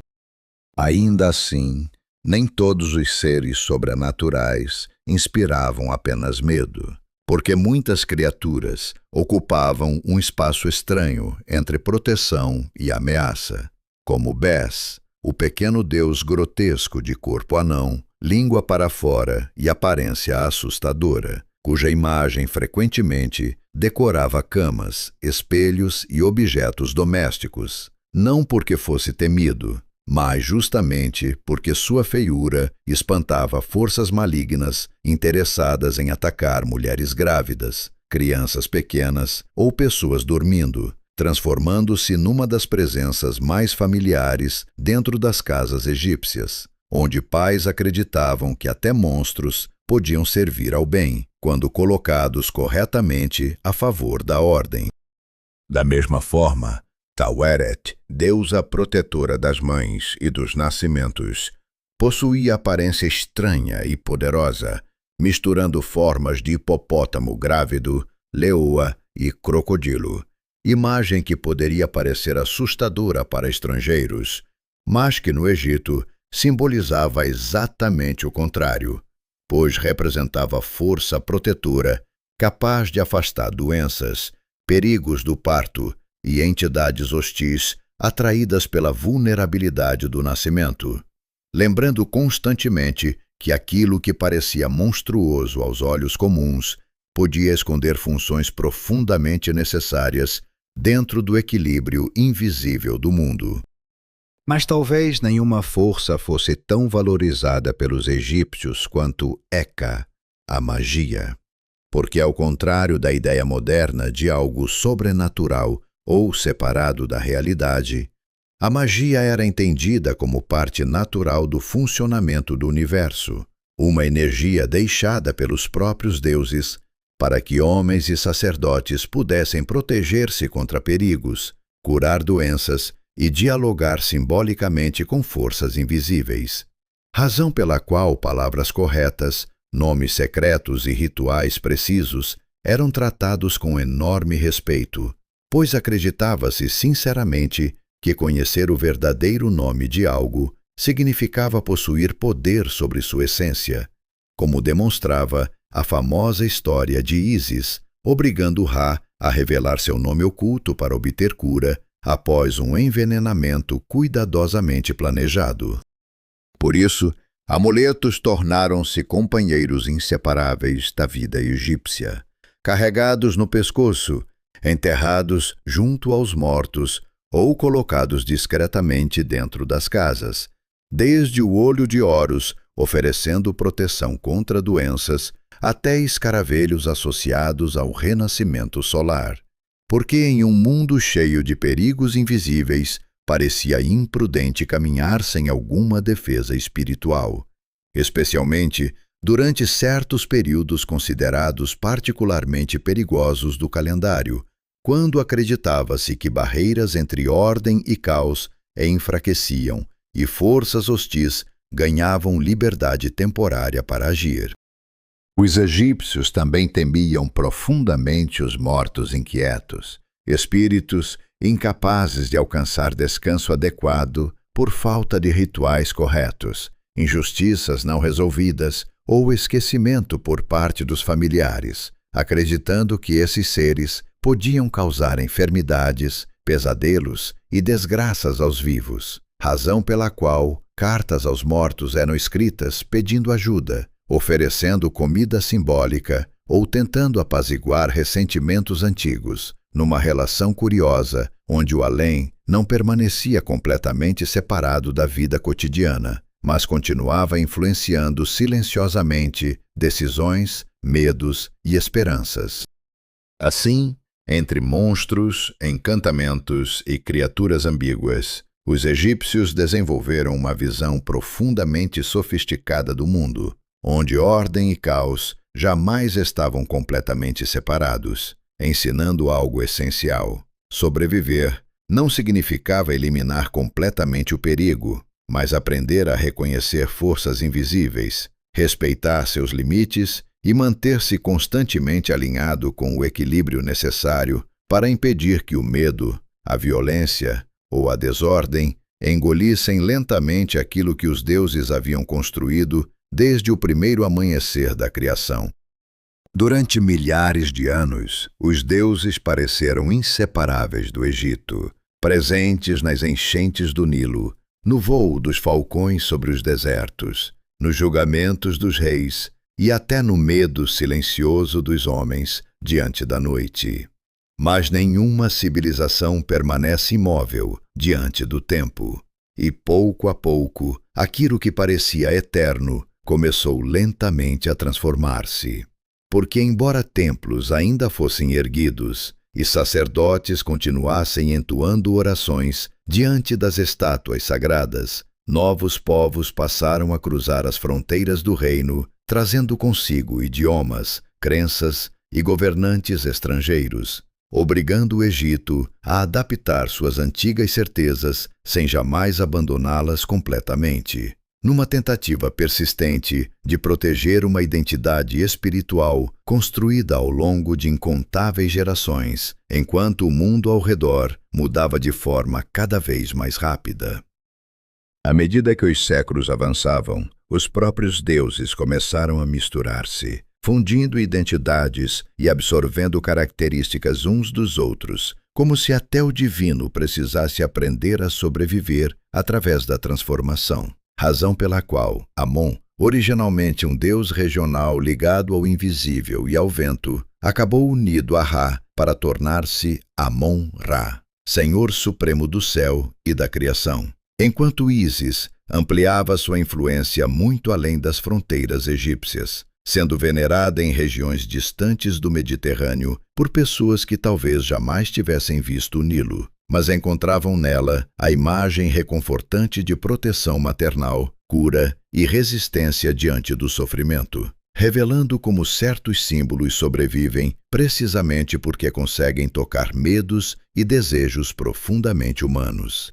Ainda assim, nem todos os seres sobrenaturais inspiravam apenas medo, porque muitas criaturas ocupavam um espaço estranho entre proteção e ameaça, como Bes, o pequeno deus grotesco de corpo anão, língua para fora e aparência assustadora, cuja imagem frequentemente decorava camas, espelhos e objetos domésticos, não porque fosse temido, mas justamente porque sua feiura espantava forças malignas interessadas em atacar mulheres grávidas, crianças pequenas ou pessoas dormindo, transformando-se numa das presenças mais familiares dentro das casas egípcias, onde pais acreditavam que até monstros podiam servir ao bem, quando colocados corretamente a favor da ordem. Da mesma forma, Taweret, deusa protetora das mães e dos nascimentos, possuía aparência estranha e poderosa, misturando formas de hipopótamo grávido, leoa e crocodilo, imagem que poderia parecer assustadora para estrangeiros, mas que no Egito simbolizava exatamente o contrário, pois representava força protetora capaz de afastar doenças, perigos do parto e entidades hostis atraídas pela vulnerabilidade do nascimento, lembrando constantemente que aquilo que parecia monstruoso aos olhos comuns podia esconder funções profundamente necessárias dentro do equilíbrio invisível do mundo. Mas talvez nenhuma força fosse tão valorizada pelos egípcios quanto Eka, a magia, porque ao contrário da ideia moderna de algo sobrenatural ou separado da realidade, a magia era entendida como parte natural do funcionamento do universo, uma energia deixada pelos próprios deuses para que homens e sacerdotes pudessem proteger-se contra perigos, curar doenças e dialogar simbolicamente com forças invisíveis, razão pela qual palavras corretas, nomes secretos e rituais precisos eram tratados com enorme respeito, pois acreditava-se sinceramente que conhecer o verdadeiro nome de algo significava possuir poder sobre sua essência, como demonstrava a famosa história de Ísis, obrigando Ra a revelar seu nome oculto para obter cura após um envenenamento cuidadosamente planejado. Por isso, amuletos tornaram-se companheiros inseparáveis da vida egípcia, carregados no pescoço, enterrados junto aos mortos ou colocados discretamente dentro das casas, desde o olho de Horus, oferecendo proteção contra doenças, até escaravelhos associados ao renascimento solar. Porque em um mundo cheio de perigos invisíveis, parecia imprudente caminhar sem alguma defesa espiritual, especialmente durante certos períodos considerados particularmente perigosos do calendário, quando acreditava-se que barreiras entre ordem e caos enfraqueciam e forças hostis ganhavam liberdade temporária para agir. Os egípcios também temiam profundamente os mortos inquietos, espíritos incapazes de alcançar descanso adequado por falta de rituais corretos, injustiças não resolvidas ou esquecimento por parte dos familiares, acreditando que esses seres podiam causar enfermidades, pesadelos e desgraças aos vivos, razão pela qual cartas aos mortos eram escritas pedindo ajuda, oferecendo comida simbólica ou tentando apaziguar ressentimentos antigos, numa relação curiosa onde o além não permanecia completamente separado da vida cotidiana, mas continuava influenciando silenciosamente decisões, medos e esperanças. Assim, entre monstros, encantamentos e criaturas ambíguas, os egípcios desenvolveram uma visão profundamente sofisticada do mundo, onde ordem e caos jamais estavam completamente separados, ensinando algo essencial. Sobreviver não significava eliminar completamente o perigo, mas aprender a reconhecer forças invisíveis, respeitar seus limites e manter-se constantemente alinhado com o equilíbrio necessário para impedir que o medo, a violência ou a desordem engolissem lentamente aquilo que os deuses haviam construído desde o primeiro amanhecer da criação. Durante milhares de anos, os deuses pareceram inseparáveis do Egito, presentes nas enchentes do Nilo, no voo dos falcões sobre os desertos, nos julgamentos dos reis e até no medo silencioso dos homens diante da noite. Mas nenhuma civilização permanece imóvel diante do tempo, e pouco a pouco, aquilo que parecia eterno começou lentamente a transformar-se. Porque, embora templos ainda fossem erguidos e sacerdotes continuassem entoando orações diante das estátuas sagradas, novos povos passaram a cruzar as fronteiras do reino, trazendo consigo idiomas, crenças e governantes estrangeiros, obrigando o Egito a adaptar suas antigas certezas sem jamais abandoná-las completamente, numa tentativa persistente de proteger uma identidade espiritual construída ao longo de incontáveis gerações, enquanto o mundo ao redor mudava de forma cada vez mais rápida. À medida que os séculos avançavam, os próprios deuses começaram a misturar-se, fundindo identidades e absorvendo características uns dos outros, como se até o divino precisasse aprender a sobreviver através da transformação. Razão pela qual Amon, originalmente um deus regional ligado ao invisível e ao vento, acabou unido a Ra para tornar-se Amon-Ra, Senhor Supremo do céu e da criação, enquanto Ísis ampliava sua influência muito além das fronteiras egípcias, sendo venerada em regiões distantes do Mediterrâneo por pessoas que talvez jamais tivessem visto o Nilo, mas encontravam nela a imagem reconfortante de proteção maternal, cura e resistência diante do sofrimento, revelando como certos símbolos sobrevivem precisamente porque conseguem tocar medos e desejos profundamente humanos.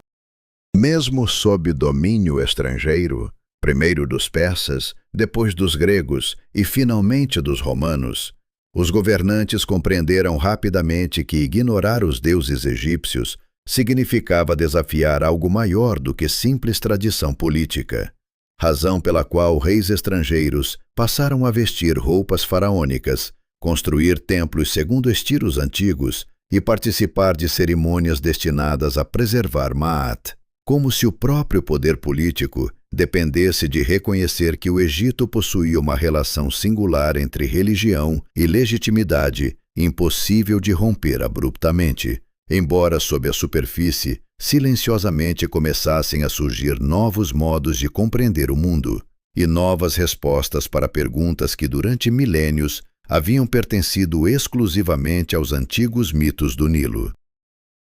Mesmo sob domínio estrangeiro, primeiro dos persas, depois dos gregos e finalmente dos romanos, Os governantes compreenderam rapidamente que ignorar os deuses egípcios significava desafiar algo maior do que simples tradição política, razão pela qual reis estrangeiros passaram a vestir roupas faraônicas, construir templos segundo estilos antigos e participar de cerimônias destinadas a preservar Maat, como se o próprio poder político dependesse de reconhecer que o Egito possuía uma relação singular entre religião e legitimidade, impossível de romper abruptamente, embora sob a superfície silenciosamente começassem a surgir novos modos de compreender o mundo e novas respostas para perguntas que durante milênios haviam pertencido exclusivamente aos antigos mitos do Nilo.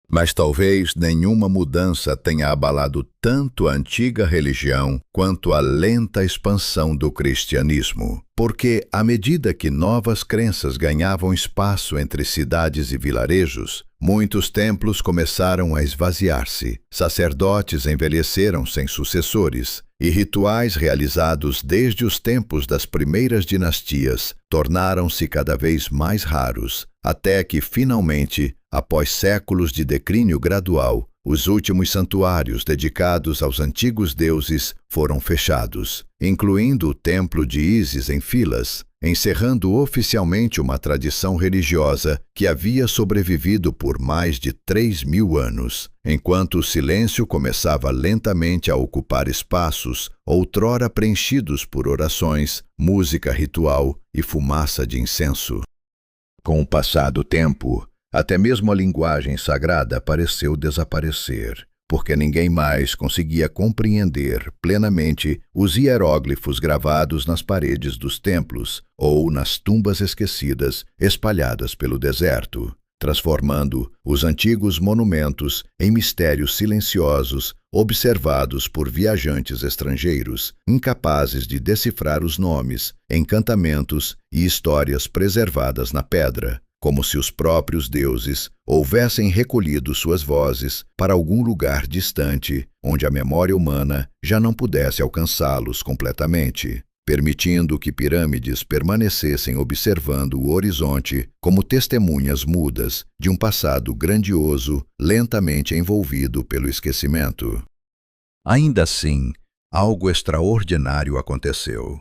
Mas talvez nenhuma mudança tenha abalado tanto a antiga religião quanto a lenta expansão do cristianismo, porque, à medida que novas crenças ganhavam espaço entre cidades e vilarejos, muitos templos começaram a esvaziar-se, sacerdotes envelheceram sem sucessores, e rituais realizados desde os tempos das primeiras dinastias tornaram-se cada vez mais raros, até que, finalmente, após séculos de declínio gradual, os últimos santuários dedicados aos antigos deuses foram fechados, incluindo o templo de Ísis em Filas, encerrando oficialmente uma tradição religiosa que havia sobrevivido por mais de 3.000 anos, enquanto o silêncio começava lentamente a ocupar espaços outrora preenchidos por orações, música ritual e fumaça de incenso. Com o passar do tempo, até mesmo a linguagem sagrada pareceu desaparecer, porque ninguém mais conseguia compreender plenamente os hieróglifos gravados nas paredes dos templos ou nas tumbas esquecidas espalhadas pelo deserto, transformando os antigos monumentos em mistérios silenciosos observados por viajantes estrangeiros, incapazes de decifrar os nomes, encantamentos e histórias preservadas na pedra, como se os próprios deuses houvessem recolhido suas vozes para algum lugar distante, onde a memória humana já não pudesse alcançá-los completamente, permitindo que pirâmides permanecessem observando o horizonte como testemunhas mudas de um passado grandioso, lentamente envolvido pelo esquecimento. Ainda assim, algo extraordinário aconteceu.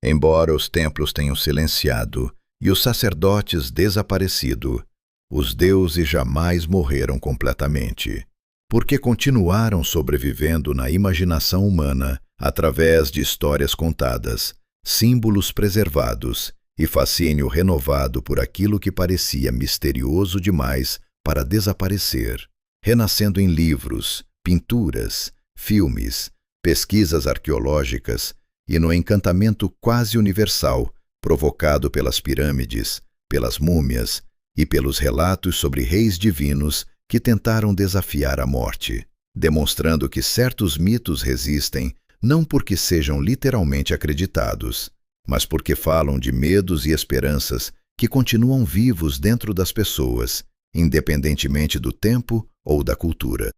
Embora os templos tenham silenciado e os sacerdotes desaparecido, os deuses jamais morreram completamente, porque continuaram sobrevivendo na imaginação humana através de histórias contadas, símbolos preservados e fascínio renovado por aquilo que parecia misterioso demais para desaparecer, renascendo em livros, pinturas, filmes, pesquisas arqueológicas e no encantamento quase universal provocado pelas pirâmides, pelas múmias e pelos relatos sobre reis divinos que tentaram desafiar a morte, demonstrando que certos mitos resistem não porque sejam literalmente acreditados, mas porque falam de medos e esperanças que continuam vivos dentro das pessoas, independentemente do tempo ou da cultura.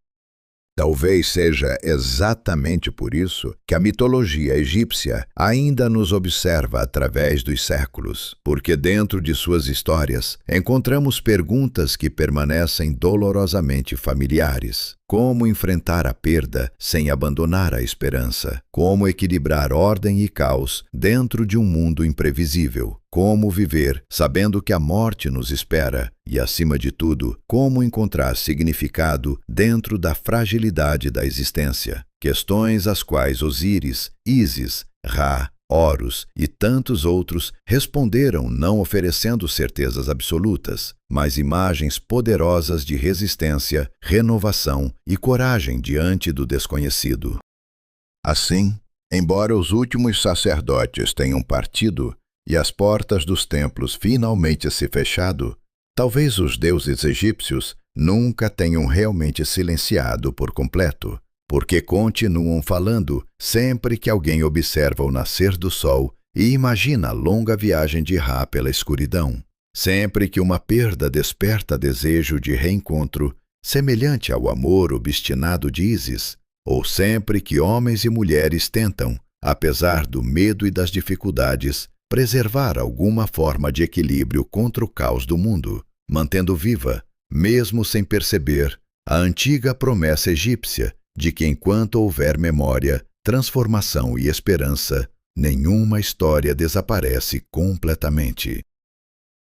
Talvez seja exatamente por isso que a mitologia egípcia ainda nos observa através dos séculos, porque dentro de suas histórias encontramos perguntas que permanecem dolorosamente familiares. Como enfrentar a perda sem abandonar a esperança? Como equilibrar ordem e caos dentro de um mundo imprevisível? Como viver sabendo que a morte nos espera? E, acima de tudo, como encontrar significado dentro da fragilidade da existência? Questões às quais Osíris, Ísis, Ra, Horus e tantos outros responderam não oferecendo certezas absolutas, mas imagens poderosas de resistência, renovação e coragem diante do desconhecido. Assim, embora os últimos sacerdotes tenham partido e as portas dos templos finalmente se fechado, talvez os deuses egípcios nunca tenham realmente silenciado por completo, porque continuam falando sempre que alguém observa o nascer do sol e imagina a longa viagem de Ra pela escuridão, sempre que uma perda desperta desejo de reencontro, semelhante ao amor obstinado de Ísis, ou sempre que homens e mulheres tentam, apesar do medo e das dificuldades, preservar alguma forma de equilíbrio contra o caos do mundo, mantendo viva, mesmo sem perceber, a antiga promessa egípcia de que enquanto houver memória, transformação e esperança, nenhuma história desaparece completamente.